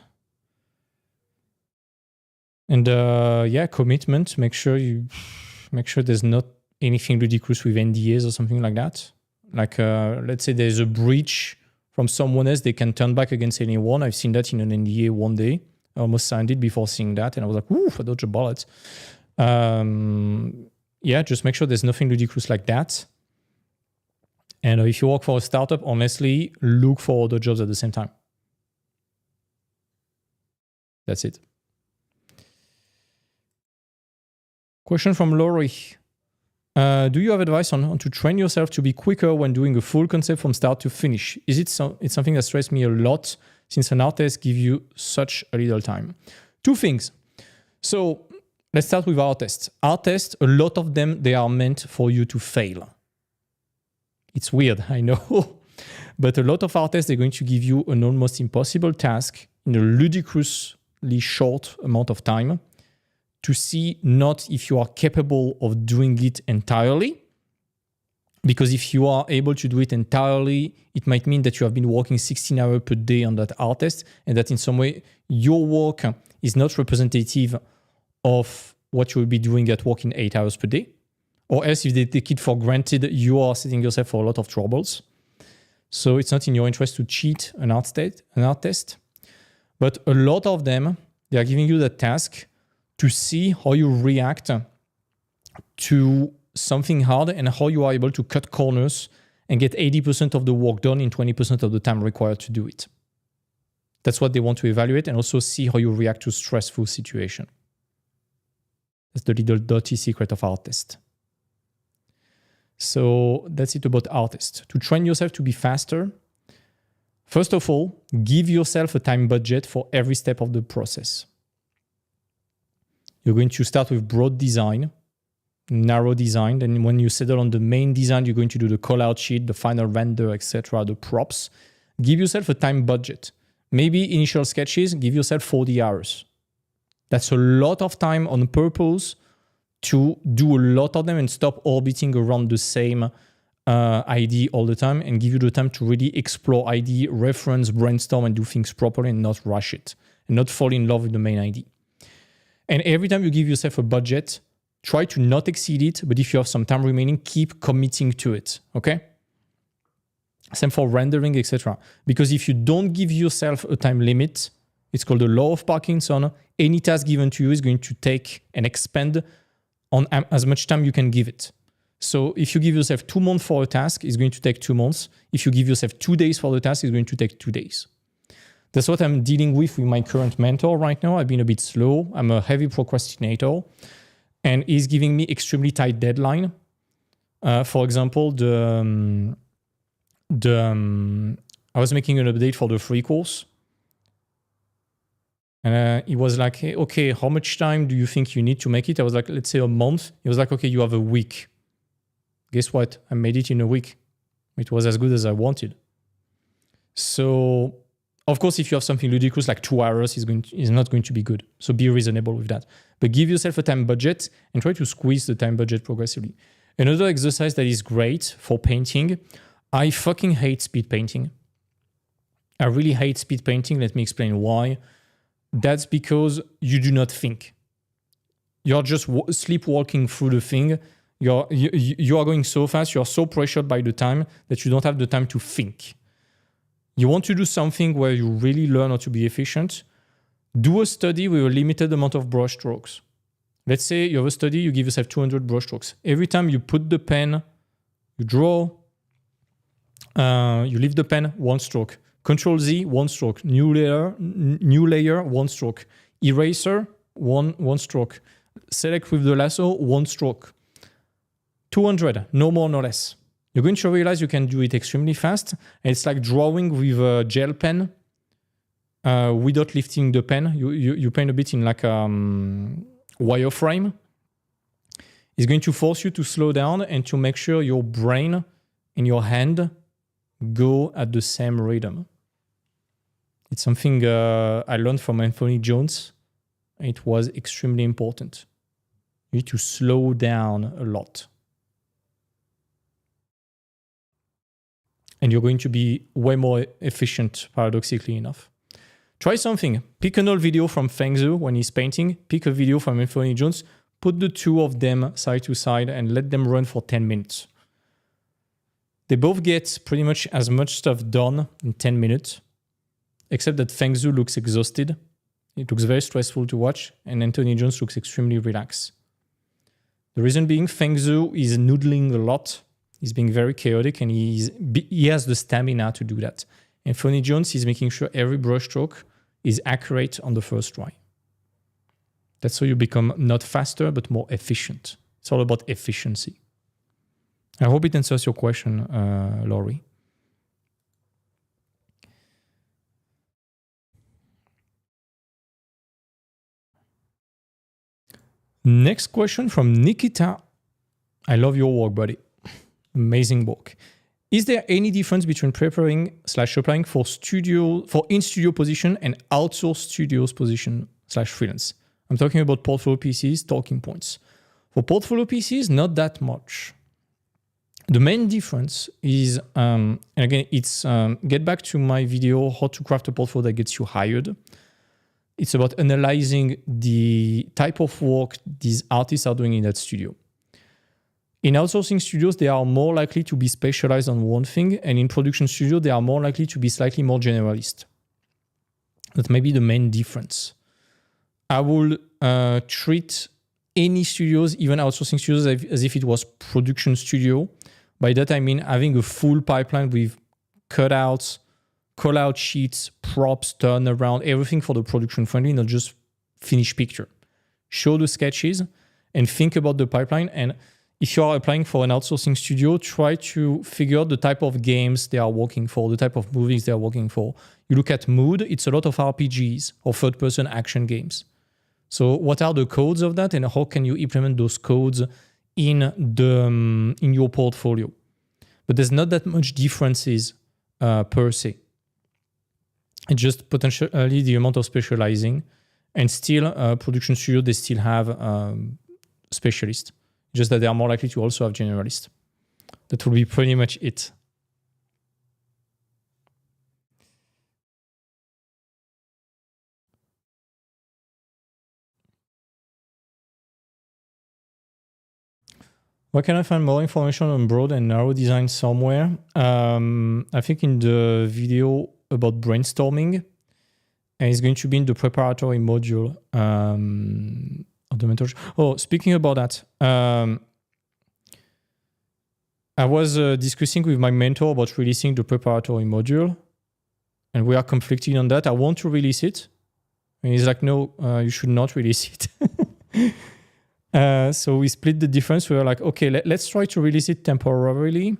And yeah, commitment. Make sure there's not anything ludicrous with NDAs or something like that. Like let's say there's a breach from someone else, they can turn back against anyone. I've seen that in an NDA one day. I almost signed it before seeing that, and I was like, "Ooh, I dodged a bullet." Yeah, just make sure there's nothing ludicrous like that. And if you work for a startup, honestly, look for other jobs at the same time. That's it. Question from Laurie. Do you have advice on to train yourself to be quicker when doing a full concept from start to finish? It's something that stresses me a lot since an art test gives you such a little time. Two things. So let's start with art tests. Art tests, a lot of them, they are meant for you to fail. It's weird, I know. But a lot of art tests, they're going to give you an almost impossible task in a ludicrously short amount of time to see not if you are capable of doing it entirely. Because if you are able to do it entirely, it might mean that you have been working 16 hours per day on that art test, and that in some way your work is not representative of what you will be doing at work in 8 hours per day. Or else, if they take it for granted, you are setting yourself for a lot of troubles. So it's not in your interest to cheat an art test. But a lot of them, they are giving you the task to see how you react to something hard and how you are able to cut corners and get 80% of the work done in 20% of the time required to do it. That's what they want to evaluate, and also see how you react to stressful situation. That's the little dirty secret of art test. So that's it about art test. To train yourself to be faster, first of all, give yourself a time budget for every step of the process. You're going to start with broad design, narrow design. Then when you settle on the main design, you're going to do the call-out sheet, the final render, etc., the props. Give yourself a time budget. Maybe initial sketches, give yourself 40 hours. That's a lot of time on purpose to do a lot of them and stop orbiting around the same idea all the time, and give you the time to really explore idea, reference, brainstorm, and do things properly and not rush it and not fall in love with the main idea. And every time you give yourself a budget, try to not exceed it, but if you have some time remaining, keep committing to it, okay? Same for rendering, etc. Because if you don't give yourself a time limit, it's called the law of Parkinson. Any task given to you is going to take and expend on as much time you can give it. So if you give yourself 2 months for a task, it's going to take 2 months. If you give yourself 2 days for the task, it's going to take 2 days. That's what I'm dealing with my current mentor right now. I've been a bit slow. I'm a heavy procrastinator, and he's giving me extremely tight deadline. For example, I was making an update for the free course, and he was like, hey, okay, how much time do you think you need to make it? I was like, let's say a month. He was like, okay, you have a week. Guess what? I made it in a week. It was as good as I wanted. So, of course, if you have something ludicrous like 2 hours, is not going to be good. So be reasonable with that. But give yourself a time budget and try to squeeze the time budget progressively. Another exercise that is great for painting, I fucking hate speed painting. I really hate speed painting. Let me explain why. That's because you do not think. You're just sleepwalking through the thing. You are going so fast, you're so pressured by the time that you don't have the time to think. You want to do something where you really learn how to be efficient. Do a study with a limited amount of brush strokes. Let's say you have a study, you give yourself 200 brush strokes. Every time you put the pen, you draw, you leave the pen, 1 stroke. Control Z, 1 stroke. New layer, 1 stroke. Eraser, one stroke. Select with the lasso, 1 stroke. 200, no more, no less. You're going to realize you can do it extremely fast. And it's like drawing with a gel pen without lifting the pen. You paint a bit in like a wireframe. It's going to force you to slow down and to make sure your brain and your hand go at the same rhythm. It's something I learned from Anthony Jones. It was extremely important. You need to slow down a lot. And you're going to be way more efficient, paradoxically enough. Try something. Pick an old video from Feng Zhu when he's painting. Pick a video from Anthony Jones. Put the two of them side to side and let them run for 10 minutes. They both get pretty much as much stuff done in 10 minutes, except that Feng Zhu looks exhausted. It looks very stressful to watch, and Anthony Jones looks extremely relaxed. The reason being, Feng Zhu is noodling a lot. He's being very chaotic, and he has the stamina to do that. Anthony Jones is making sure every brushstroke is accurate on the first try. That's how you become not faster, but more efficient. It's all about efficiency. I hope it answers your question, Laurie. Next question from Nikita. I love your work, buddy. Amazing work. Is there any difference between preparing/applying for in-studio position and outsourced studios position/freelance? I'm talking about portfolio PCs, talking points. For portfolio PCs, not that much. The main difference is, and again, it's get back to my video, how to craft a portfolio that gets you hired. It's about analyzing the type of work these artists are doing in that studio. In outsourcing studios, they are more likely to be specialized on one thing, and in production studio, they are more likely to be slightly more generalist. That may be the main difference. I will treat any studios, even outsourcing studios, as if it was production studio. By that, I mean having a full pipeline with cutouts, call-out sheets, props, turnaround, everything for the production friendly, not just finished picture. Show the sketches and think about the pipeline. And if you are applying for an outsourcing studio, try to figure out the type of games they are working for, the type of movies they are working for. You look at mood, it's a lot of RPGs or third-person action games. So what are the codes of that, and how can you implement those codes in your portfolio? But there's not that much differences per se. It's just potentially the amount of specializing, and still production studio, they still have specialists, just that they are more likely to also have generalists. That will be pretty much it. Where can I find more information on broad and narrow design somewhere? I think in the video about brainstorming, and it's going to be in the preparatory module of the mentorship. Oh, speaking about that, I was discussing with my mentor about releasing the preparatory module, and we are conflicting on that. I want to release it, and he's like, no, you should not release it. So we split the difference. We were like, okay, let's try to release it temporarily.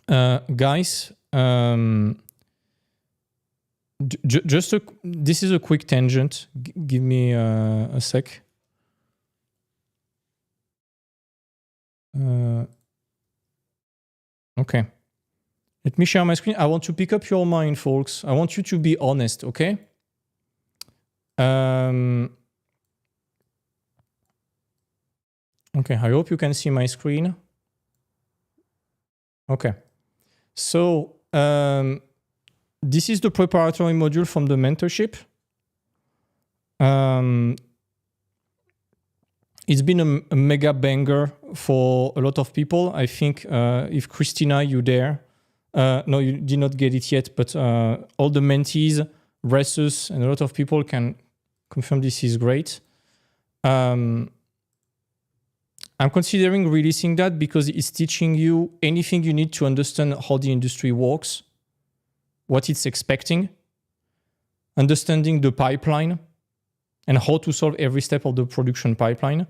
Guys, this is a quick tangent. Give me a sec. Okay. Let me share my screen. I want to pick up your mind, folks. I want you to be honest, okay? Okay, I hope you can see my screen. Okay. So this is the preparatory module from the mentorship. It's been a mega banger for a lot of people. I think if Christina, you there, no, you did not get it yet, but all the mentees, Ressus, and a lot of people can confirm this is great. I'm considering releasing that because it's teaching you anything you need to understand how the industry works, what it's expecting, understanding the pipeline, and how to solve every step of the production pipeline,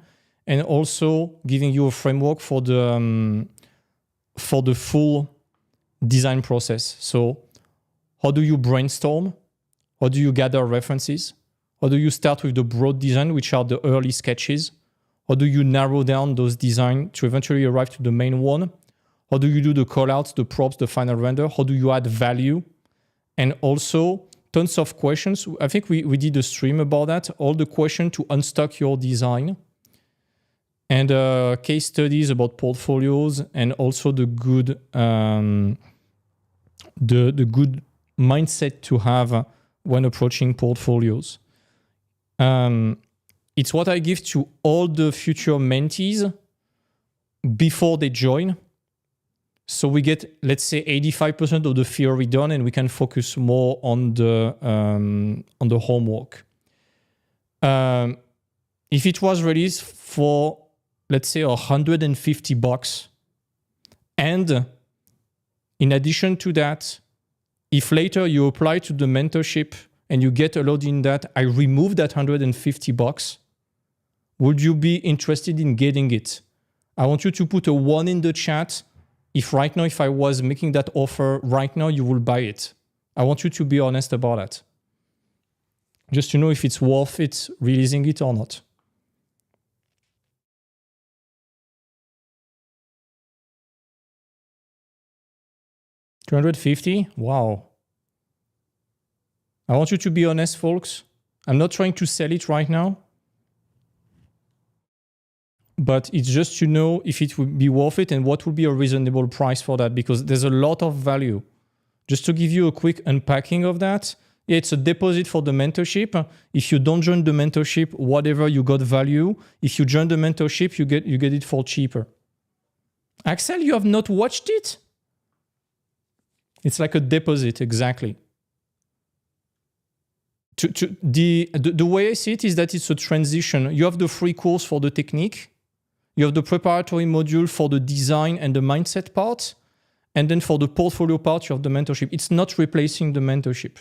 and also giving you a framework for the full design process. So how do you brainstorm? How do you gather references? How do you start with the broad design, which are the early sketches? How do you narrow down those designs to eventually arrive to the main one? How do you do the callouts, the props, the final render? How do you add value? And also tons of questions. I think we did a stream about that. All the questions to unstuck your design. And case studies about portfolios, and also the good the good mindset to have when approaching portfolios. It's what I give to all the future mentees before they join. So we get, let's say, 85% of the theory done, and we can focus more on the homework. If it was released for, let's say, $150, and in addition to that, if later you apply to the mentorship and you get allowed in that, I remove that $150, would you be interested in getting it? I want you to put a 1 in the chat. If right now, if I was making that offer right now, you will buy it. I want you to be honest about that. Just to know if it's worth it releasing it or not. $250? Wow. I want you to be honest, folks. I'm not trying to sell it right now, but it's just to know if it would be worth it and what would be a reasonable price for that, because there's a lot of value. Just to give you a quick unpacking of that, yeah, it's a deposit for the mentorship. If you don't join the mentorship, whatever, you got value. If you join the mentorship, you get it for cheaper. Axel, you have not watched it? It's like a deposit, exactly. The way I see it is that it's a transition. You have the free course for the technique. You have the preparatory module for the design and the mindset part. And then for the portfolio part, you have the mentorship. It's not replacing the mentorship.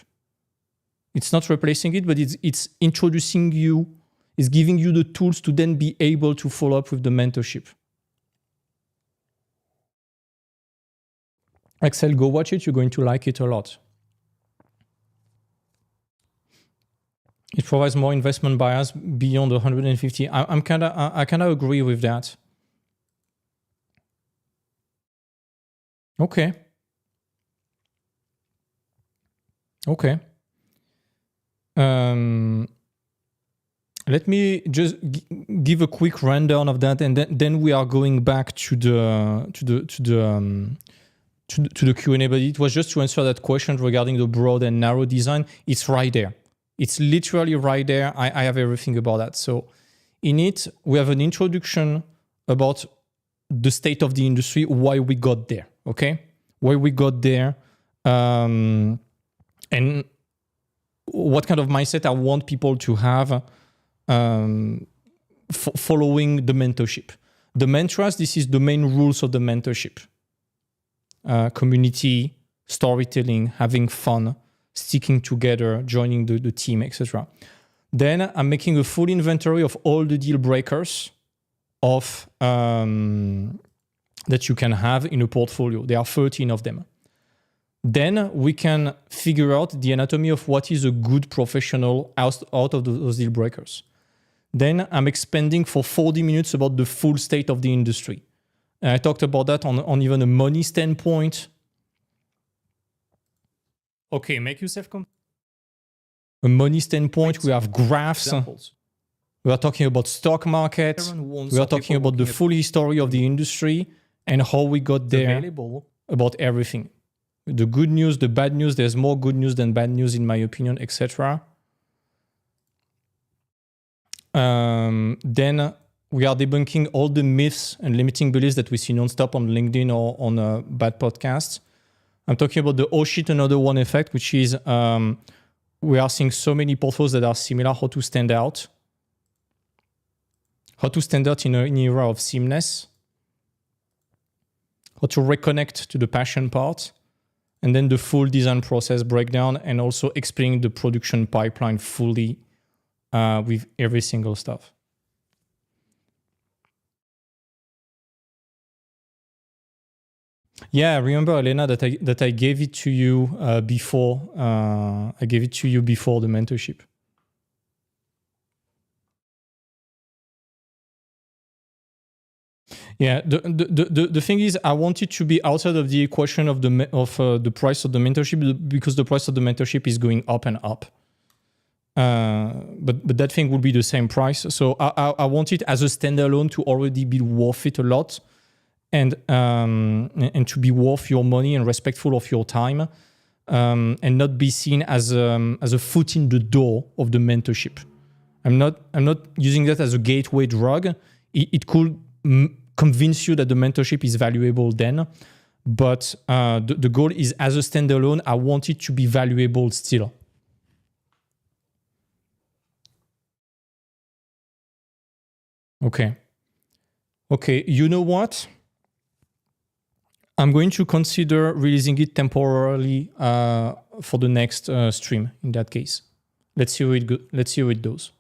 It's not replacing it, but it's introducing you, it's giving you the tools to then be able to follow up with the mentorship. Axel, go watch it. You're going to like it a lot. It provides more investment bias beyond the 150. I kind of agree with that. Okay. Let me just give a quick rundown of that, and then we are going back to the Q&A. But it was just to answer that question regarding the broad and narrow design. It's right there. It's literally right there. I have everything about that. So in it, we have an introduction about the state of the industry, why we got there, okay? Why we got there, and what kind of mindset I want people to have following the mentorship. The mantras, this is the main rules of the mentorship. Community, storytelling, having fun, sticking together, joining the team, etc. Then I'm making a full inventory of all the deal breakers of that you can have in a portfolio. There are 13 of them. Then we can figure out the anatomy of what is a good professional out of those deal breakers. Then I'm expanding for 40 minutes about the full state of the industry. And I talked about that on even a money standpoint. Okay, make yourself come. A money standpoint, we have graphs. Examples. We are talking about stock market. We are talking about the full history of the industry and how we got there, about everything. The good news, the bad news, there's more good news than bad news in my opinion, etc. Then we are debunking all the myths and limiting beliefs that we see nonstop on LinkedIn or on bad podcasts. I'm talking about the oh shit, another one effect, which is we are seeing so many portfolios that are similar, how to stand out. How to stand out in an era of sameness. How to reconnect to the passion part. And then the full design process breakdown, and also explaining the production pipeline fully with every single stuff. Yeah, remember, Elena, that I gave it to you before. I gave it to you before the mentorship. Yeah, the thing is, I want it to be outside of the equation of the price of the mentorship, because the price of the mentorship is going up and up. But that thing will be the same price. So I want it as a standalone to already be worth it a lot. and to be worth your money and respectful of your time, and not be seen as a foot in the door of the mentorship. I'm not using that as a gateway drug. It could convince you that the mentorship is valuable then, but the goal is, as a standalone, I want it to be valuable still. Okay, you know what? I'm going to consider releasing it temporarily for the next stream. In that case, let's see how it goes. Let's see how it goes.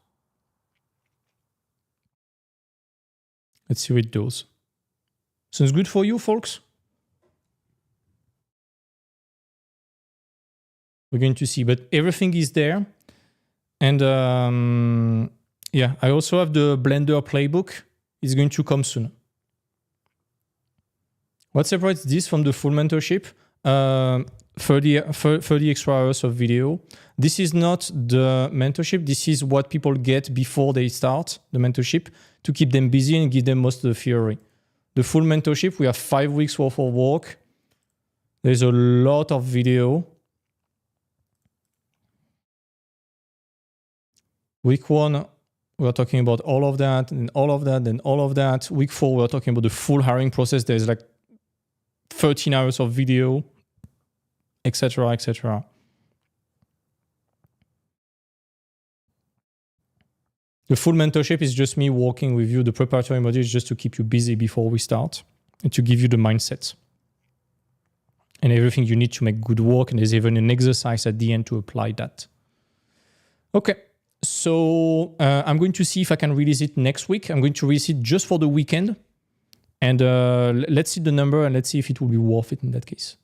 Let's see how it goes. Sounds good for you, folks? We're going to see, but everything is there. And yeah, I also have the Blender playbook. It's going to come soon. What separates this from the full mentorship? 30 extra hours of video. This is not the mentorship. This is what people get before they start the mentorship to keep them busy and give them most of the theory. The full mentorship, we have 5 weeks worth of work. There's a lot of video. Week 1, we're talking about all of that, and all of that, and all of that. Week 4, we're talking about the full hiring process. There's like 13 hours of video, etc., etc. The full mentorship is just me working with you. The preparatory module is just to keep you busy before we start and to give you the mindset and everything you need to make good work. And there's even an exercise at the end to apply that. Okay. So I'm going to see if I can release it next week. I'm going to release it just for the weekend. And let's see the number and let's see if it will be worth it in that case.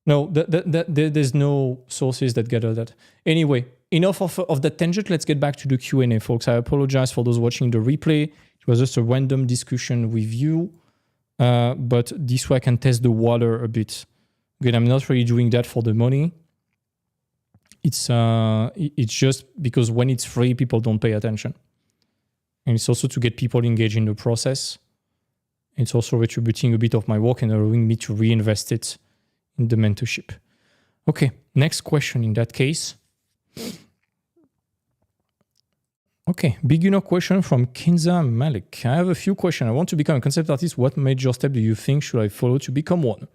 No, there's no sources that gather that. Anyway, enough of that tangent. Let's get back to the Q&A, folks. I apologize for those watching the replay. It was just a random discussion with you. But this way I can test the water a bit. Again, I'm not really doing that for the money. It's just because when it's free, people don't pay attention. And it's also to get people engaged in the process. It's also retributing a bit of my work and allowing me to reinvest it in the mentorship. Okay, next question in that case. Okay, beginner question from Kinza Malik. I have a few questions. I want to become a concept artist. What major step do you think should I follow to become one?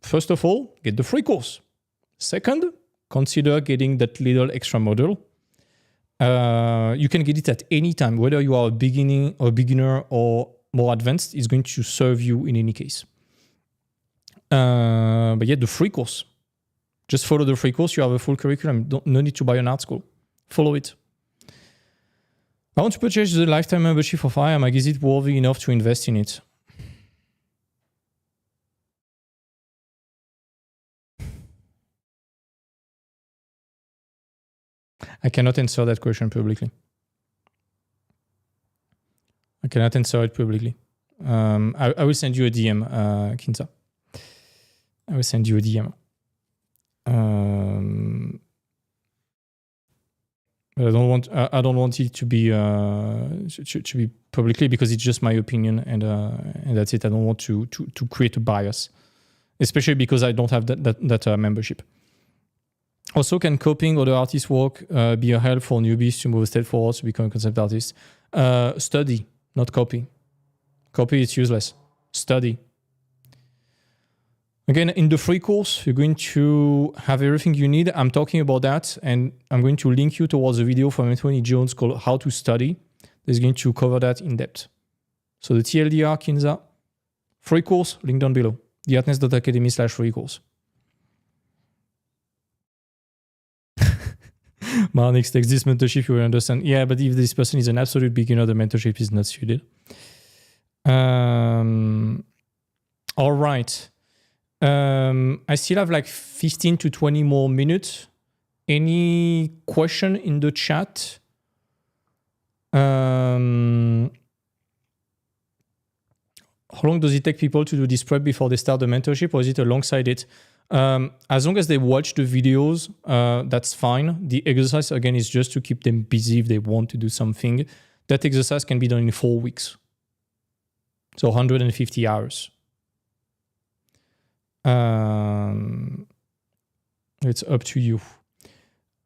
First of all, get the free course. Second, consider getting that little extra module. You can get it at any time, whether you are a beginner or more advanced. It's going to serve you in any case. But yeah, the free course. Just follow the free course. You have a full curriculum. No need to buy an art school. Follow it. I want to purchase the lifetime membership for FireMag. Is it worthy enough to invest in it? I cannot answer that question publicly. I cannot answer it publicly. I will send you a DM, Kinza. I will send you a DM. But I don't want it to be publicly because it's just my opinion and that's it. I don't want to create a bias, especially because I don't have that membership. Also, can copying other artists' work be a help for newbies to move a step forward to become a concept artist? Study, not copy. Copy is useless. Study. Again, in the free course, you're going to have everything you need. I'm talking about that, and I'm going to link you towards a video from Anthony Jones called How to Study. That's going to cover that in depth. So the TLDR, Kinza, free course, link down below. theartnest.academy/free course. Marnix takes this mentorship, you will understand. Yeah, but if this person is an absolute beginner, the mentorship is not suited. All right. I still have like 15 to 20 more minutes. Any question in the chat? How long does it take people to do this prep before they start the mentorship, or is it alongside it? As long as they watch the videos, that's fine. The exercise, again, is just to keep them busy if they want to do something. That exercise can be done in 4 weeks. So 150 hours. It's up to you.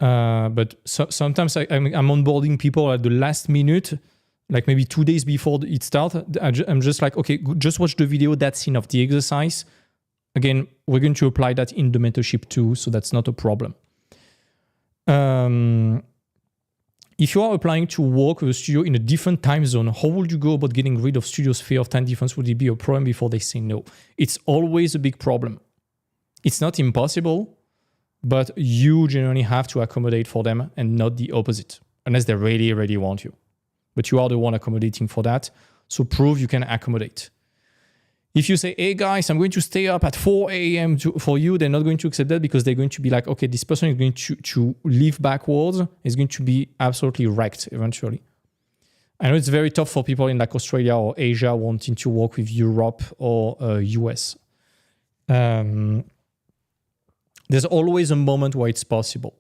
But sometimes I'm onboarding people at the last minute, like maybe 2 days before it starts. I'm just like, okay, just watch the video. That's enough. The exercise, again, we're going to apply that in the mentorship too, so that's not a problem. If you are applying to work with a studio in a different time zone, how would you go about getting rid of studio's fear of time difference? Would it be a problem before they say no? It's always a big problem. It's not impossible, but you generally have to accommodate for them and not the opposite, unless they really, really want you. But you are the one accommodating for that, so prove you can accommodate. If you say, hey guys, I'm going to stay up at 4 a.m. for you, they're not going to accept that because they're going to be like, okay, this person is going to live backwards, is going to be absolutely wrecked eventually. I know it's very tough for people in like Australia or Asia wanting to work with Europe or US. There's always a moment where it's possible.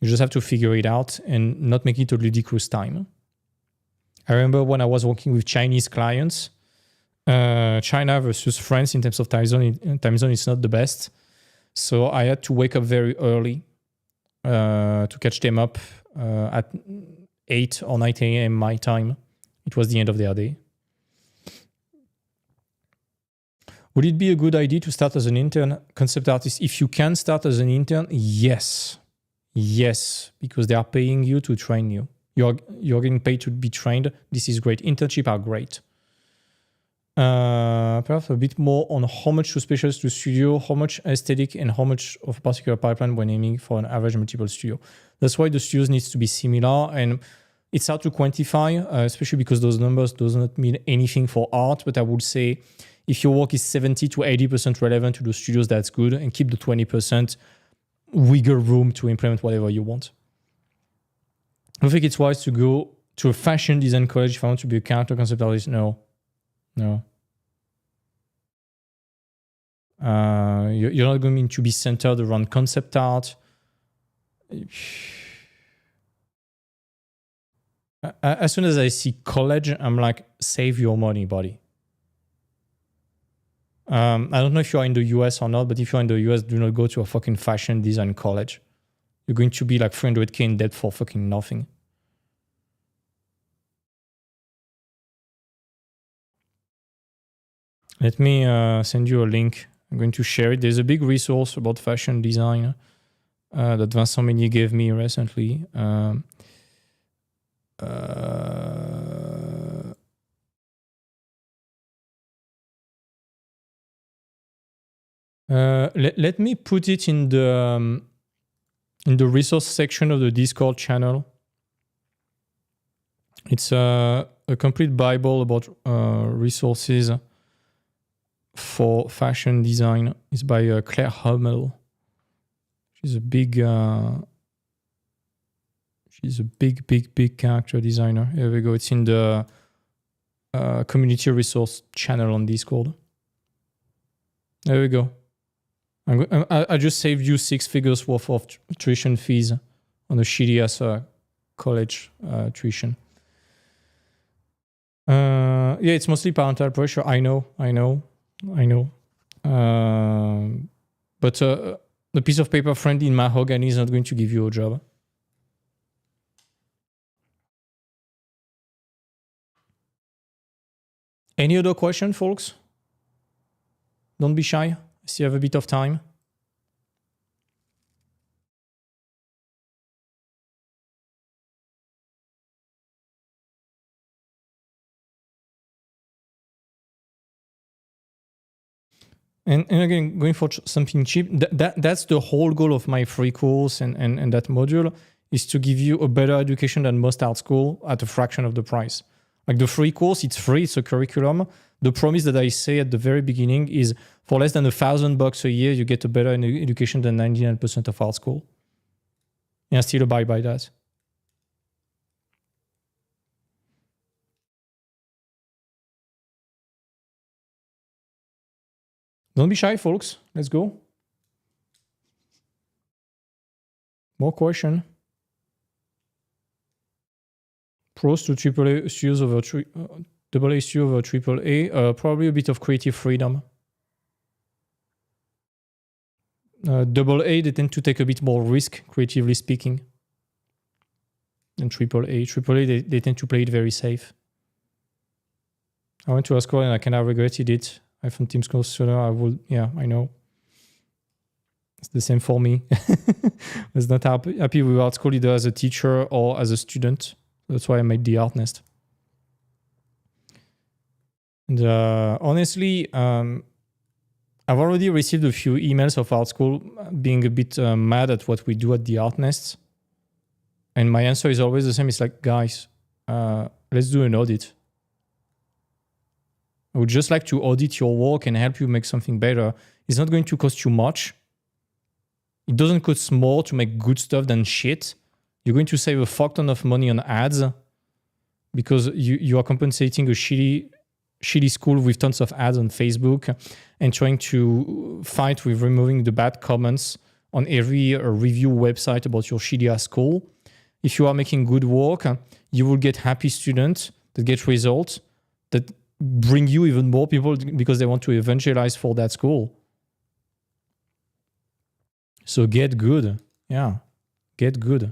You just have to figure it out and not make it a ludicrous time. I remember when I was working with Chinese clients, China versus France in terms of time zone is not the best. So I had to wake up very early to catch them up at 8 or 9 a.m. my time. It was the end of their day. Would it be a good idea to start as an intern concept artist? If you can start as an intern, yes. Yes, because they are paying you to train you. You're getting paid to be trained. This is great. Internships are great. Perhaps a bit more on how much to specialize to studio, how much aesthetic, and how much of a particular pipeline when aiming for an average multiple studio. That's why the studios needs to be similar, and it's hard to quantify, especially because those numbers does not mean anything for art. But I would say if your work is 70 to 80% relevant to the studios, that's good, and keep the 20% wiggle room to implement whatever you want. I think it's wise to go to a fashion design college if I want to be a character concept artist. No. You're not going to be centered around concept art. As soon as I see college, I'm like, save your money, buddy. I don't know if you're in the US or not, but if you're in the US, do not go to a fucking fashion design college. You're going to be like 300K in debt for fucking nothing. Let me send you a link. I'm going to share it. There's a big resource about fashion design that Vincent Meunier gave me recently. Let me put it in the resource section of the Discord channel. It's a complete Bible about resources for fashion design. It's by Claire Hummel. She's a big character designer. Here we go. It's in the community resource channel on Discord. There we go. I just saved you 6 figures worth of tuition fees on a shitty ass college tuition. Yeah, it's mostly parental pressure. I know. But the piece of paper friend in mahogany is not going to give you a job. Any other question, folks? Don't be shy. I still have a bit of time. And again, going for something cheap, that's the whole goal of my free course and that module, is to give you a better education than most art school at a fraction of the price. Like the free course, it's free, it's a curriculum. The promise that I say at the very beginning is for less than $1,000 a year, you get a better education than 99% of art school. And I still abide by that. Don't be shy, folks. Let's go. More question. Pros to AAA studios over AA studio over AAA, probably a bit of creative freedom. AA, they tend to take a bit more risk, creatively speaking, than AAA. AAA, they tend to play it very safe. I went to a school and I kind of regretted it. I found Team School sooner. I know. It's the same for me. I was not happy with art school either as a teacher or as a student. That's why I made the Art Nest. And honestly, I've already received a few emails of art school being a bit mad at what we do at the Art Nest. And my answer is always the same. It's like, guys, let's do an audit. I would just like to audit your work and help you make something better. It's not going to cost you much. It doesn't cost more to make good stuff than shit. You're going to save a fuck ton of money on ads because you are compensating a shitty school with tons of ads on Facebook and trying to fight with removing the bad comments on every review website about your shitty ass school. If you are making good work, you will get happy students that get results that bring you even more people because they want to evangelize for that school. So get good. Yeah, get good.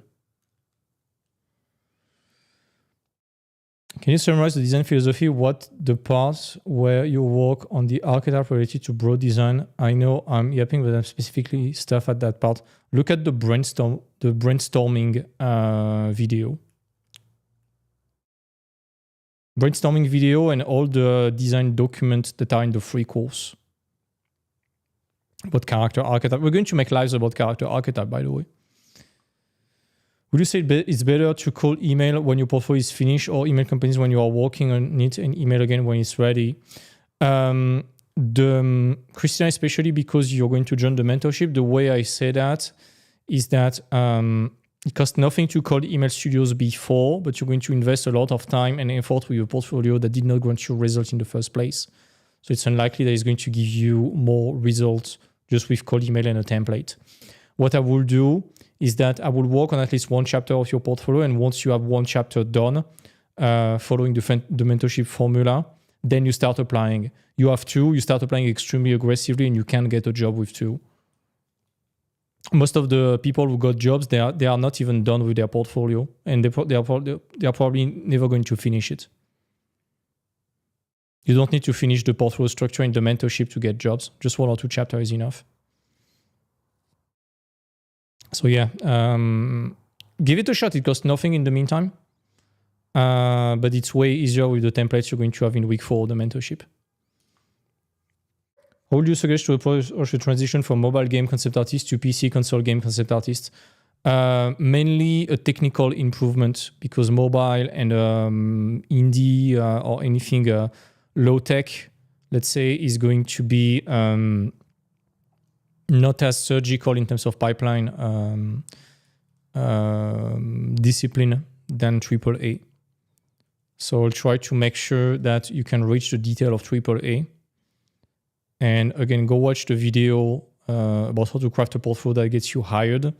Can you summarize the design philosophy? What the parts where you work on the archetype related to broad design? I know I'm yapping, but I'm specifically stuff at that part. Look at the brainstorming video. Brainstorming video and all the design documents that are in the free course about character archetype. We're going to make lives about character archetype, by the way. Would you say it's better to call email when your portfolio is finished or email companies when you are working on it and email again when it's ready? Christina, especially because you're going to join the mentorship, the way I say that is that it costs nothing to call email studios before, but you're going to invest a lot of time and effort with your portfolio that did not grant you results in the first place. So it's unlikely that it's going to give you more results just with cold email and a template. What I will do is that I will work on at least one chapter of your portfolio, and once you have one chapter done, following the mentorship formula, then you start applying. You have two, you start applying extremely aggressively, and you can get a job with two. Most of the people who got jobs, they are not even done with their portfolio, and they are probably never going to finish it. You don't need to finish the portfolio structure in the mentorship to get jobs. Just one or two chapters is enough. So yeah, give it a shot. It costs nothing in the meantime, but it's way easier with the templates you're going to have in week 4 of the mentorship. How would you suggest to approach the transition from mobile game concept artist to PC console game concept artist? Mainly a technical improvement, because mobile and indie or anything low tech, let's say, is going to be not as surgical in terms of pipeline discipline than AAA. So I'll try to make sure that you can reach the detail of AAA. And again, go watch the video about how to craft a portfolio that gets you hired.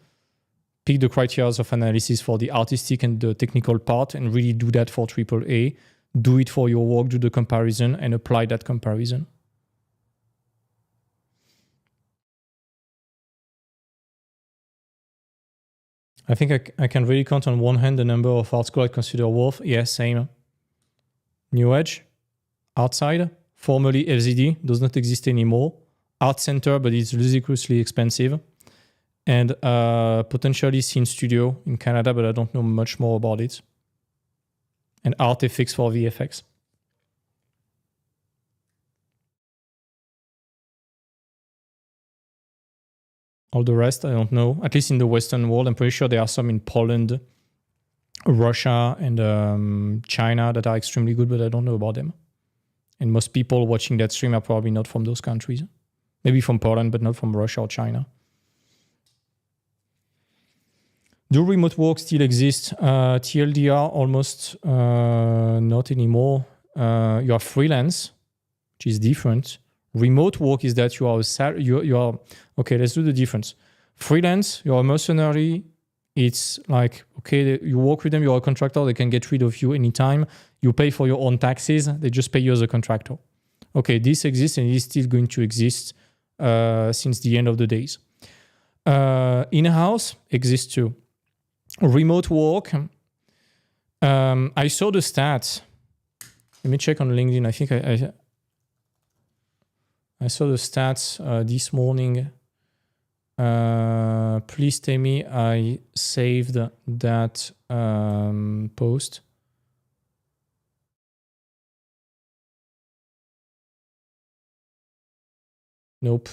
Pick the criteria of analysis for the artistic and the technical part and really do that for AAA. Do it for your work, do the comparison, and apply that comparison. I think I can really count on one hand the number of art schools I consider worth. Yeah, same. New Edge, Outside, formerly FZD, does not exist anymore. Art Center, but it's ridiculously expensive. And potentially Scene Studio in Canada, but I don't know much more about it. And Artefix for VFX. All the rest, I don't know. At least in the Western world, I'm pretty sure there are some in Poland, Russia, and China that are extremely good, but I don't know about them. And most people watching that stream are probably not from those countries. Maybe from Poland, but not from Russia or China. Do remote work still exist? TLDR, almost not anymore. You are freelance, which is different. Remote work is that you are okay, let's do the difference. Freelance, you're a mercenary. It's like, okay, you work with them, you're a contractor, they can get rid of you anytime. You pay for your own taxes. They just pay you as a contractor. Okay, this exists and it is still going to exist since the end of the days. In-house exists too. Remote work. I saw the stats. Let me check on LinkedIn. I think I saw the stats this morning. Please tell me I saved that post. Nope.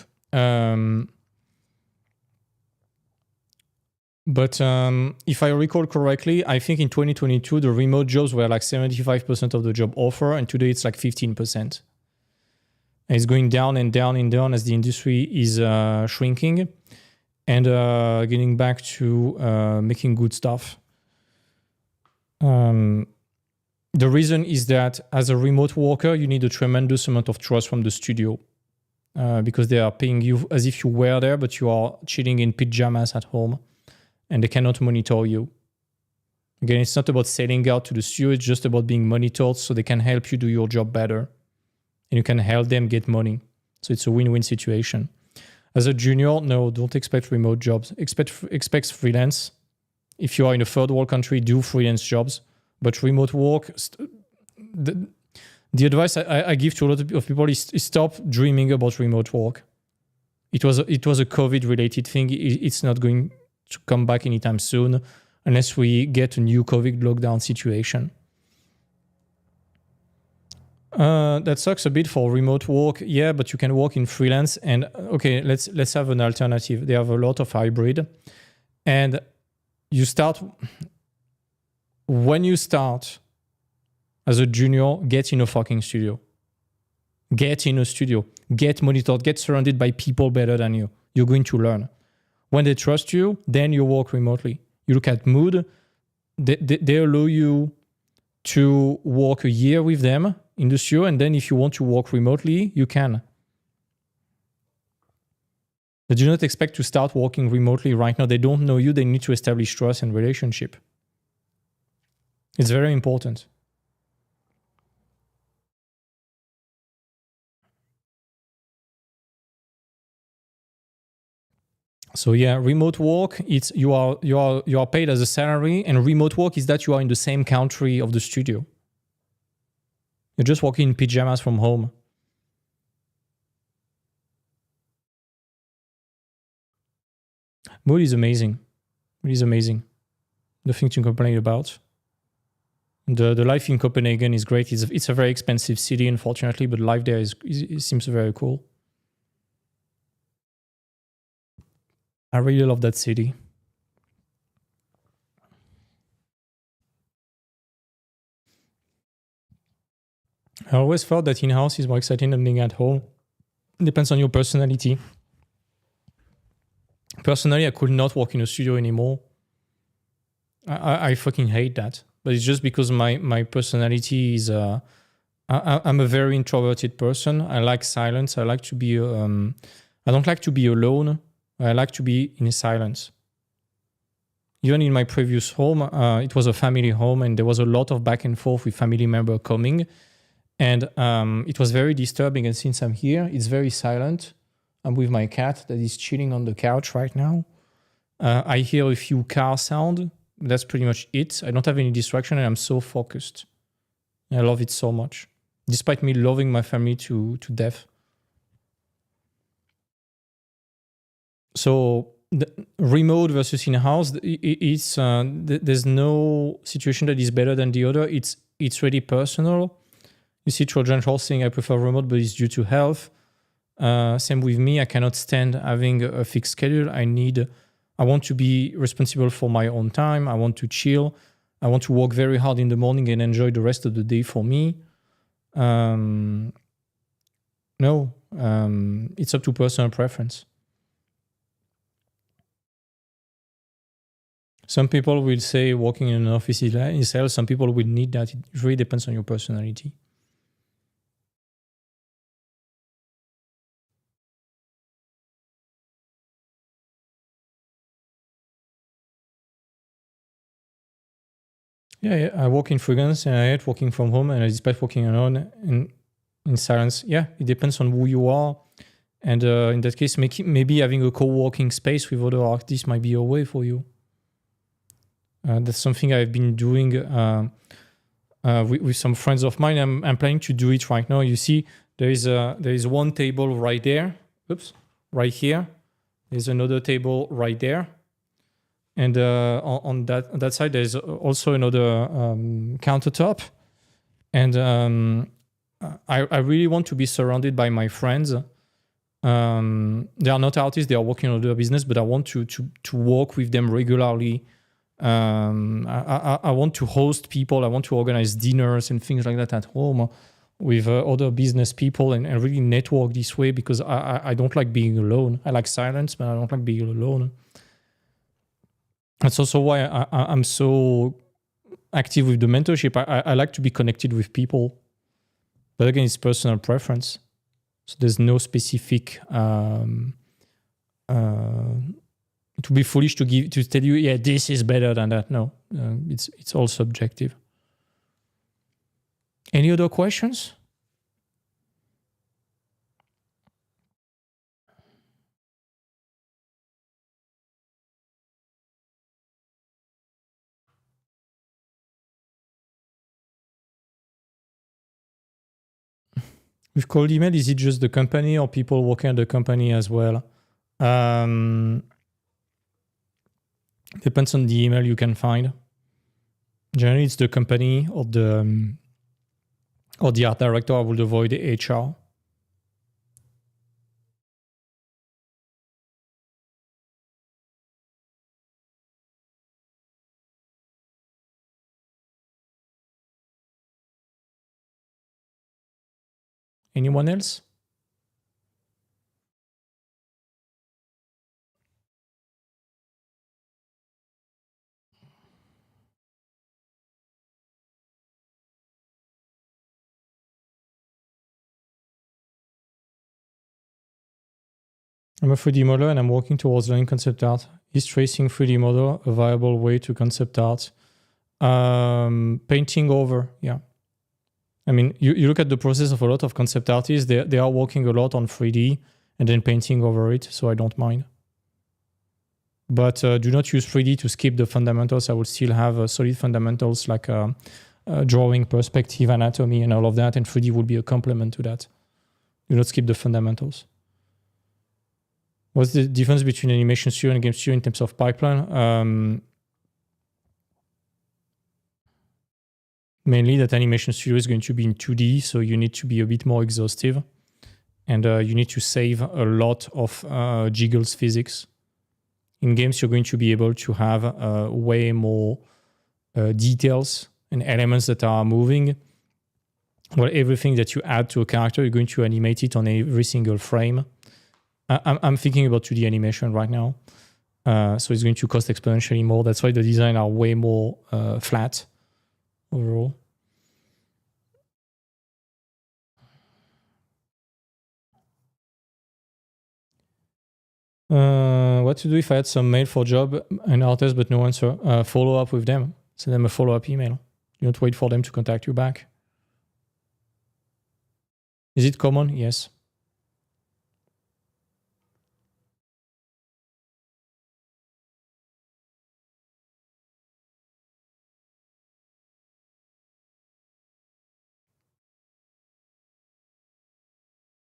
But if I recall correctly, I think in 2022, the remote jobs were like 75% of the job offer, and today it's like 15%. And it's going down and down and down as the industry is shrinking and getting back to making good stuff. The reason is that as a remote worker, you need a tremendous amount of trust from the studio because they are paying you as if you were there, but you are chilling in pajamas at home. And they cannot monitor you. Again, it's not about selling out to the studio, it's just about being monitored so they can help you do your job better. And you can help them get money. So it's a win-win situation. As a junior, no, don't expect remote jobs. Expect freelance. If you are in a third world country, do freelance jobs. But remote work, the advice I give to a lot of people is stop dreaming about remote work. It was a COVID-related thing. It's not going to come back anytime soon unless we get a new COVID lockdown situation. That sucks a bit for remote work. Yeah, but you can work in freelance. And okay, let's have an alternative. They have a lot of hybrid. And when you start as a junior, get in a fucking studio. Get in a studio. Get monitored. Get surrounded by people better than you. You're going to learn. When they trust you, then you work remotely. You look at mood. They allow you to work a year with them in the studio, and then if you want to work remotely, you can. They do not expect to start working remotely right now. They don't know you. They need to establish trust and relationship. It's very important. So yeah, remote work, it's you are paid as a salary, and remote work is that you are in the same country of the studio. You're just working in pajamas from home. Mood is amazing. It is amazing. Nothing to complain about. The life in Copenhagen is great. It's a very expensive city, unfortunately, but life there seems very cool. I really love that city. I always thought that in-house is more exciting than being at home. It depends on your personality. Personally, I could not work in a studio anymore. I fucking hate that. But it's just because my personality is... I'm a very introverted person. I like silence. I like to be... I don't like to be alone. I like to be in silence. Even in my previous home, it was a family home, and there was a lot of back and forth with family member coming. And it was very disturbing. And since I'm here, it's very silent. I'm with my cat that is chilling on the couch right now. I hear a few car sound. That's pretty much it. I don't have any distraction, and I'm so focused. I love it so much, despite me loving my family to death. So the remote versus in-house, there's no situation that is better than the other. It's really personal. You see Trojan Horse saying I prefer remote, but it's due to health. Same with me. I cannot stand having a fixed schedule. I want to be responsible for my own time. I want to chill. I want to work very hard in the morning and enjoy the rest of the day for me. It's up to personal preference. Some people will say working in an office is hell. Some people will need that. It really depends on your personality. Yeah, I work in freelance and I hate working from home and I despite working alone in silence. Yeah, it depends on who you are. And in that case, maybe having a co-working space with other artists might be a way for you. That's something I've been doing with some friends of mine. I'm planning to do it right now. You see, there is one table right there. Oops, right here. There's another table right there. And on that side, there's also another countertop. And I really want to be surrounded by my friends. They are not artists; they are working on their business, but I want to work with them regularly. I want to host people. I want to organize dinners and things like that at home with other business people and really network this way because I don't like being alone. I like silence, but I don't like being alone. That's also why I'm so active with the mentorship. I like to be connected with people. But again, it's personal preference. So there's no specific... it would be foolish to tell you, yeah, this is better than that. No, it's all subjective. Any other questions? With cold email, is it just the company or people working at the company as well? Depends on the email you can find. Generally, it's the company or the art director. I would avoid the HR. Anyone else? I'm a 3D modeler and I'm working towards learning concept art. Is tracing 3D model a viable way to concept art? Painting over, yeah. I mean, you look at the process of a lot of concept artists, they are working a lot on 3D and then painting over it, so I don't mind. But do not use 3D to skip the fundamentals. I will still have solid fundamentals like drawing, perspective, anatomy, and all of that, and 3D will be a complement to that. Do not skip the fundamentals. What's the difference between animation studio and game studio in terms of pipeline? Mainly that animation studio is going to be in 2D, so you need to be a bit more exhaustive. And you need to save a lot of jiggles physics. In games, you're going to be able to have way more details and elements that are moving. Well, everything that you add to a character, you're going to animate it on every single frame. I'm thinking about 2D animation right now. So it's going to cost exponentially more. That's why the design are way more flat overall. What to do if I had some mail for job and artist but no answer? Follow up with them. Send them a follow-up email. You don't wait for them to contact you back. Is it common? Yes.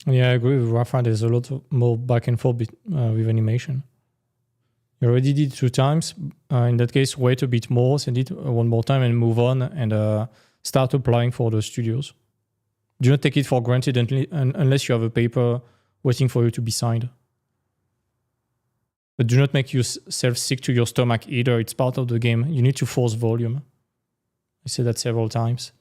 Yeah, I agree with Rafa. There's a lot more back and forth with animation. You already did 2 times. In that case, wait a bit more, send it one more time and move on and start applying for the studios. Do not take it for granted unless you have a paper waiting for you to be signed. But do not make yourself sick to your stomach either. It's part of the game. You need to force volume. I said that several times.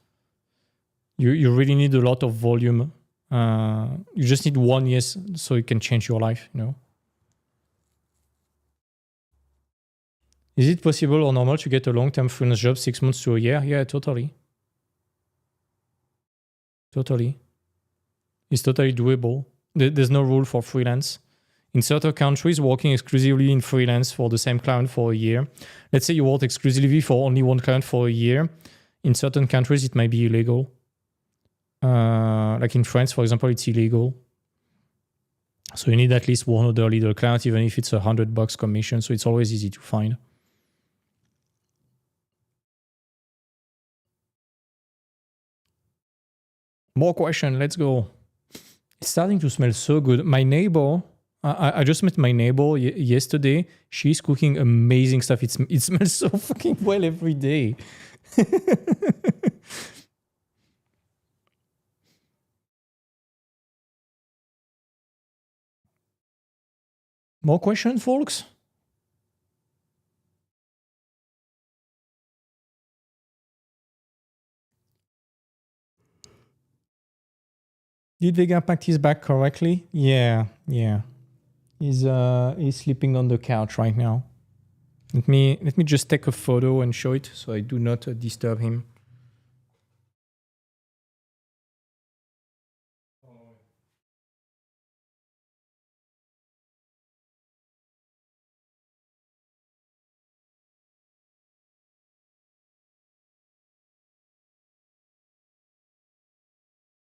You really need a lot of volume. You just need 1 yes so it can change your life, you know. Is it possible or normal to get a long-term freelance job 6 months to a year? Yeah, totally. Totally. It's totally doable. There's no rule for freelance. In certain countries, working exclusively in freelance for the same client for a year. Let's say you work exclusively for only one client for a year. In certain countries, it might be illegal. Like in France, for example, it's illegal. So you need at least one other leader client, even if it's $100 commission. So it's always easy to find. More question. Let's go. It's starting to smell so good. My neighbor, I just met my neighbor yesterday. She's cooking amazing stuff. It smells so fucking well every day. More questions, folks? Did Vega pack his bag correctly? Yeah. He's sleeping on the couch right now. Let me just take a photo and show it so I do not disturb him.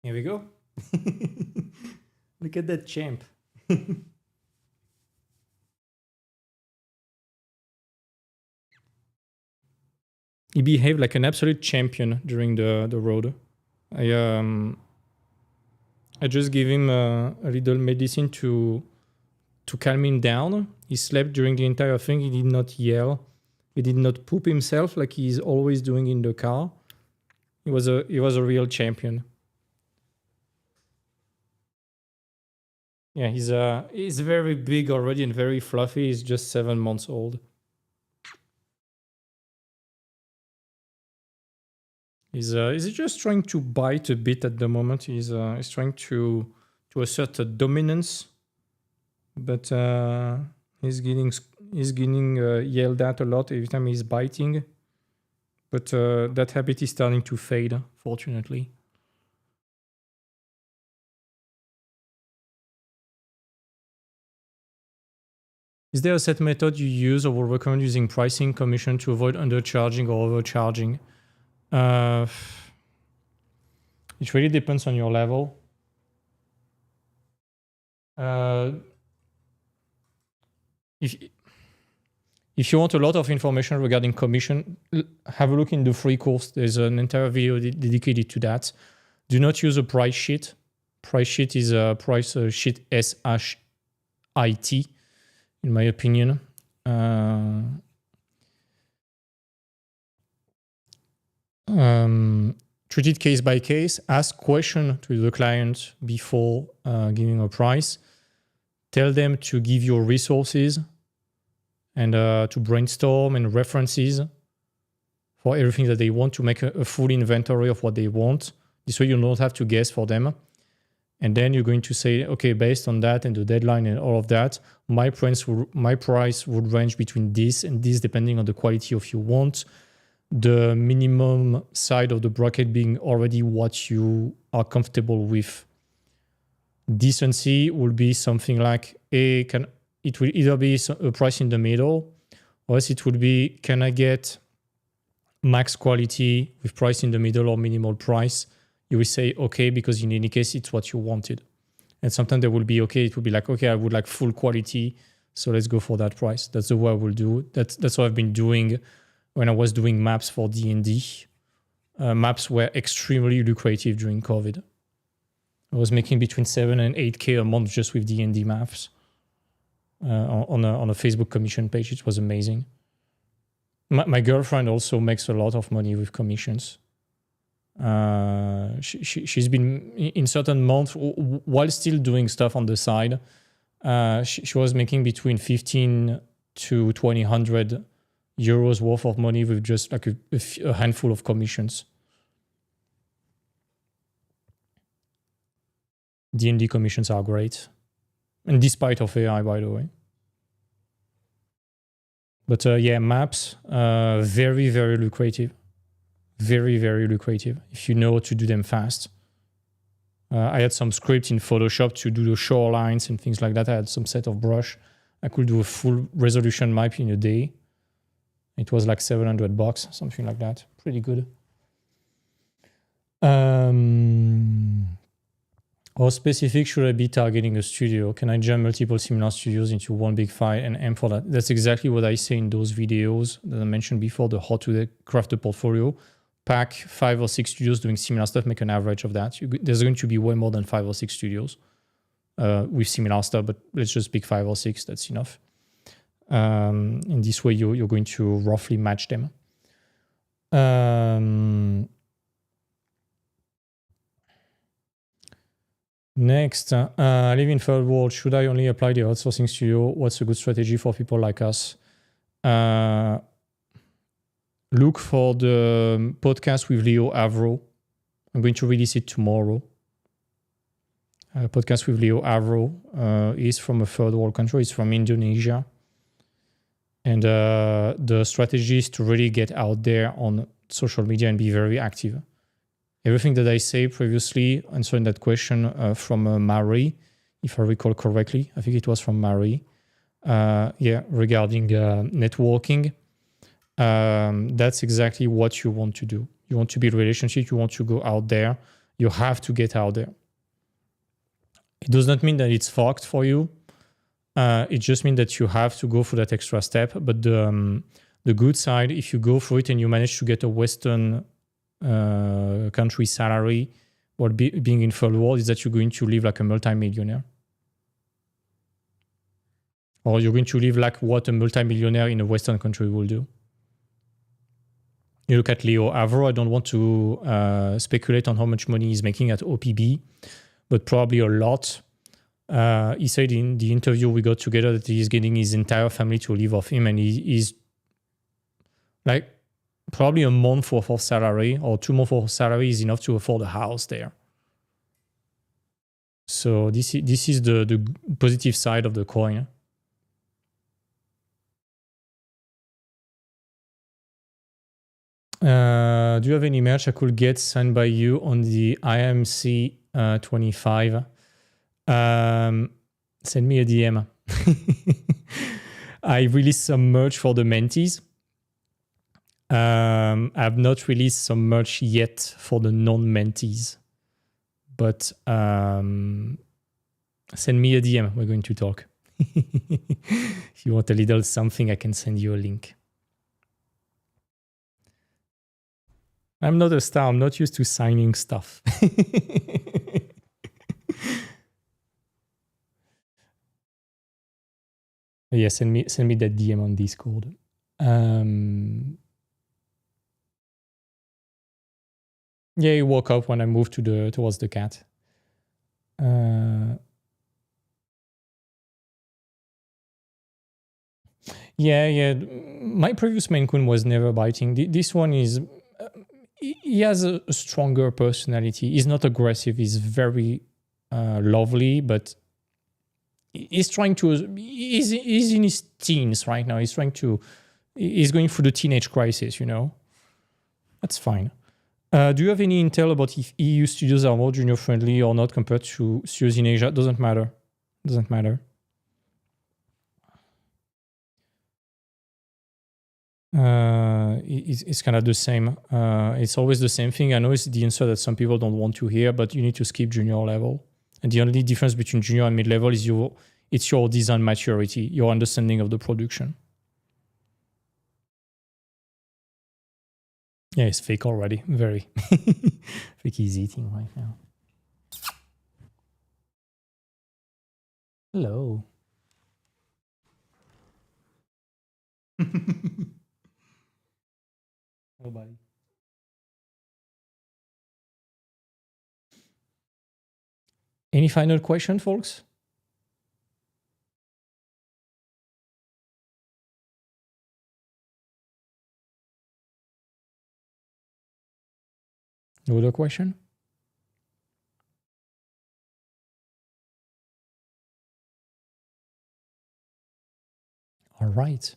Here we go. Look at that champ. He behaved like an absolute champion during the road. I just gave him a little medicine to calm him down. He slept during the entire thing. He did not yell. He did not poop himself like he's always doing in the car. He was a real champion. Yeah, he's very big already and very fluffy. He's just 7 months old. He's just trying to bite a bit at the moment. He's trying to assert a dominance, but he's getting yelled at a lot every time he's biting. But that habit is starting to fade, fortunately. Is there a set method you use or would recommend using pricing commission to avoid undercharging or overcharging? It really depends on your level. If you want a lot of information regarding commission, have a look in the free course. There's an entire video dedicated to that. Do not use a price sheet. Price sheet is a price sheet SHIT, in my opinion. Treat it case by case. Ask question to the client before giving a price. Tell them to give you resources and to brainstorm and references for everything that they want, to make a full inventory of what they want. This way you don't have to guess for them. And then you're going to say, okay, based on that and the deadline and all of that, my price would range between this and this, depending on the quality of you want. The minimum side of the bracket being already what you are comfortable with. Decency will be something like it will either be a price in the middle, or else it would be, can I get max quality with price in the middle or minimal price? You will say okay, because in any case it's what you wanted. And sometimes there will be okay, it will be like, okay, I would like full quality, so let's go for that price. That's the way I will do. That's what I've been doing when I was doing maps for D&D. Maps were extremely lucrative during COVID. I was making between 7 and 8K a month just with D&D maps on a Facebook commission page. It was amazing. My girlfriend also makes a lot of money with commissions. She's been in certain months while still doing stuff on the side. She was making between 15 to 2000 euros worth of money with just like a handful of commissions. D&D commissions are great, and despite of AI, by the way. But yeah, maps, very, very lucrative. Very, very lucrative if you know to do them fast. I had some script in Photoshop to do the shorelines and things like that. I had some set of brush. I could do a full resolution map in a day. It was like $700, something like that. Pretty good. How specific should I be targeting a studio? Can I jam multiple similar studios into one big file and aim for that? That's exactly what I say in those videos that I mentioned before, the how to craft a portfolio. Pack 5 or 6 studios doing similar stuff, make an average of that. There's going to be way more than 5 or 6 studios with similar stuff, but let's just pick 5 or 6, that's enough. In this way, you're going to roughly match them. Next, I live in third world. Should I only apply the outsourcing studio? What's a good strategy for people like us? Look for the podcast with Leo Avro. I'm going to release it tomorrow. Podcast with Leo Avro is from a third world country. It's from Indonesia. And the strategy is to really get out there on social media and be very active. Everything that I say previously, answering that question from Marie, if I recall correctly, I think it was from Marie, regarding networking. That's exactly what you want to do. You want to build relationships, you want to go out there, you have to get out there. It does not mean that it's fucked for you. It just means that you have to go through that extra step. But the good side, if you go through it and you manage to get a Western country salary while being in third world, is that you're going to live like a multimillionaire. Or you're going to live like what a multimillionaire in a Western country will do. You look at Leo Avro. I don't want to speculate on how much money he's making at OPB, but probably a lot. He said in the interview we got together that he's getting his entire family to live off him, and he's like probably a month worth of salary or 2 months of salary is enough to afford a house there. So this is the positive side of the coin. Do you have any merch I could get signed by you on the IMC 25? Send me a DM. I released some merch for the mentees. I have not released some merch yet for the non-mentees. But send me a DM. We're going to talk. If you want a little something, I can send you a link. I'm not a star. I'm not used to signing stuff. Yeah, send me that DM on Discord. Yeah, he woke up when I moved towards the cat. Yeah. My previous Maine Coon was never biting. This one is. He has a stronger personality. He's not aggressive. He's very lovely, but he's trying to. He's in his teens right now. He's going through the teenage crisis. That's fine. Do you have any intel about if EU studios are more junior friendly or not compared to studios in Asia? Doesn't matter. It's kind of the same. It's always the same thing. I know it's the answer that some people don't want to hear, but you need to skip junior level. And the only difference between junior and mid-level is it's your design maturity, your understanding of the production. Yeah, it's fake already. Very. Fake he's eating right now. Hello. Nobody. Any final question, folks? No other question? All right.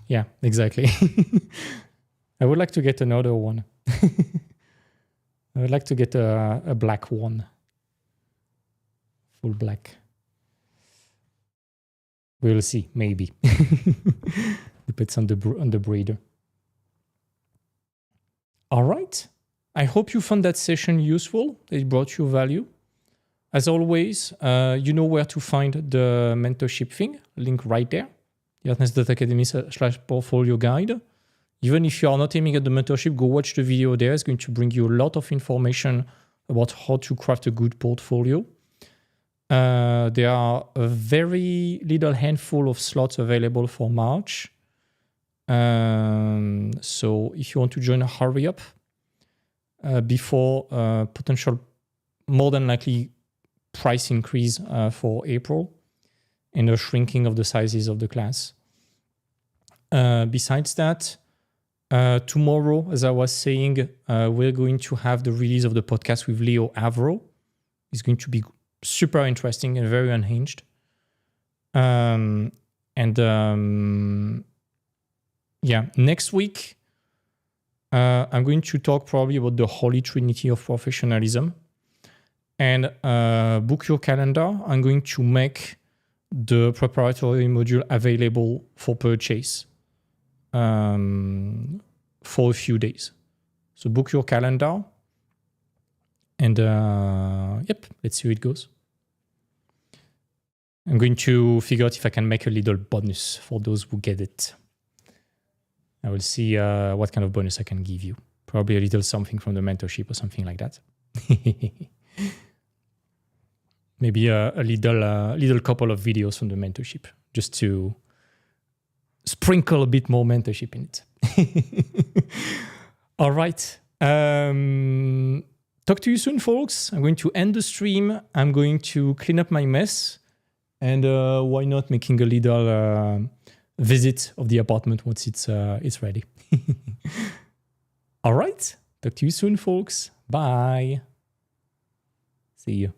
Yeah, exactly. I would like to get another one. I would like to get a black one. Full black. We'll see, maybe. Depends on the breeder. All right. I hope you found that session useful. It brought you value. As always, you know where to find the mentorship thing. Link right there. Academy/portfolio guide. Even if you are not aiming at the mentorship, go watch the video there. It's going to bring you a lot of information about how to craft a good portfolio. There are a very little handful of slots available for March. So if you want to join, hurry up before potential, more than likely, price increase for April and a shrinking of the sizes of the class. Besides that, tomorrow, as I was saying, we're going to have the release of the podcast with Leo Avro. It's going to be super interesting and very unhinged. Next week, I'm going to talk probably about the Holy Trinity of professionalism. And book your calendar. I'm going to make the preparatory module available for purchase for a few days. So book your calendar. And let's see how it goes. I'm going to figure out if I can make a little bonus for those who get it. I will see what kind of bonus I can give you. Probably a little something from the mentorship or something like that. Maybe a little couple of videos from the mentorship, just to sprinkle a bit more mentorship in it. All right. Talk to you soon, folks. I'm going to end the stream. I'm going to clean up my mess. And why not making a little visit of the apartment once it's ready. All right. Talk to you soon, folks. Bye. See you.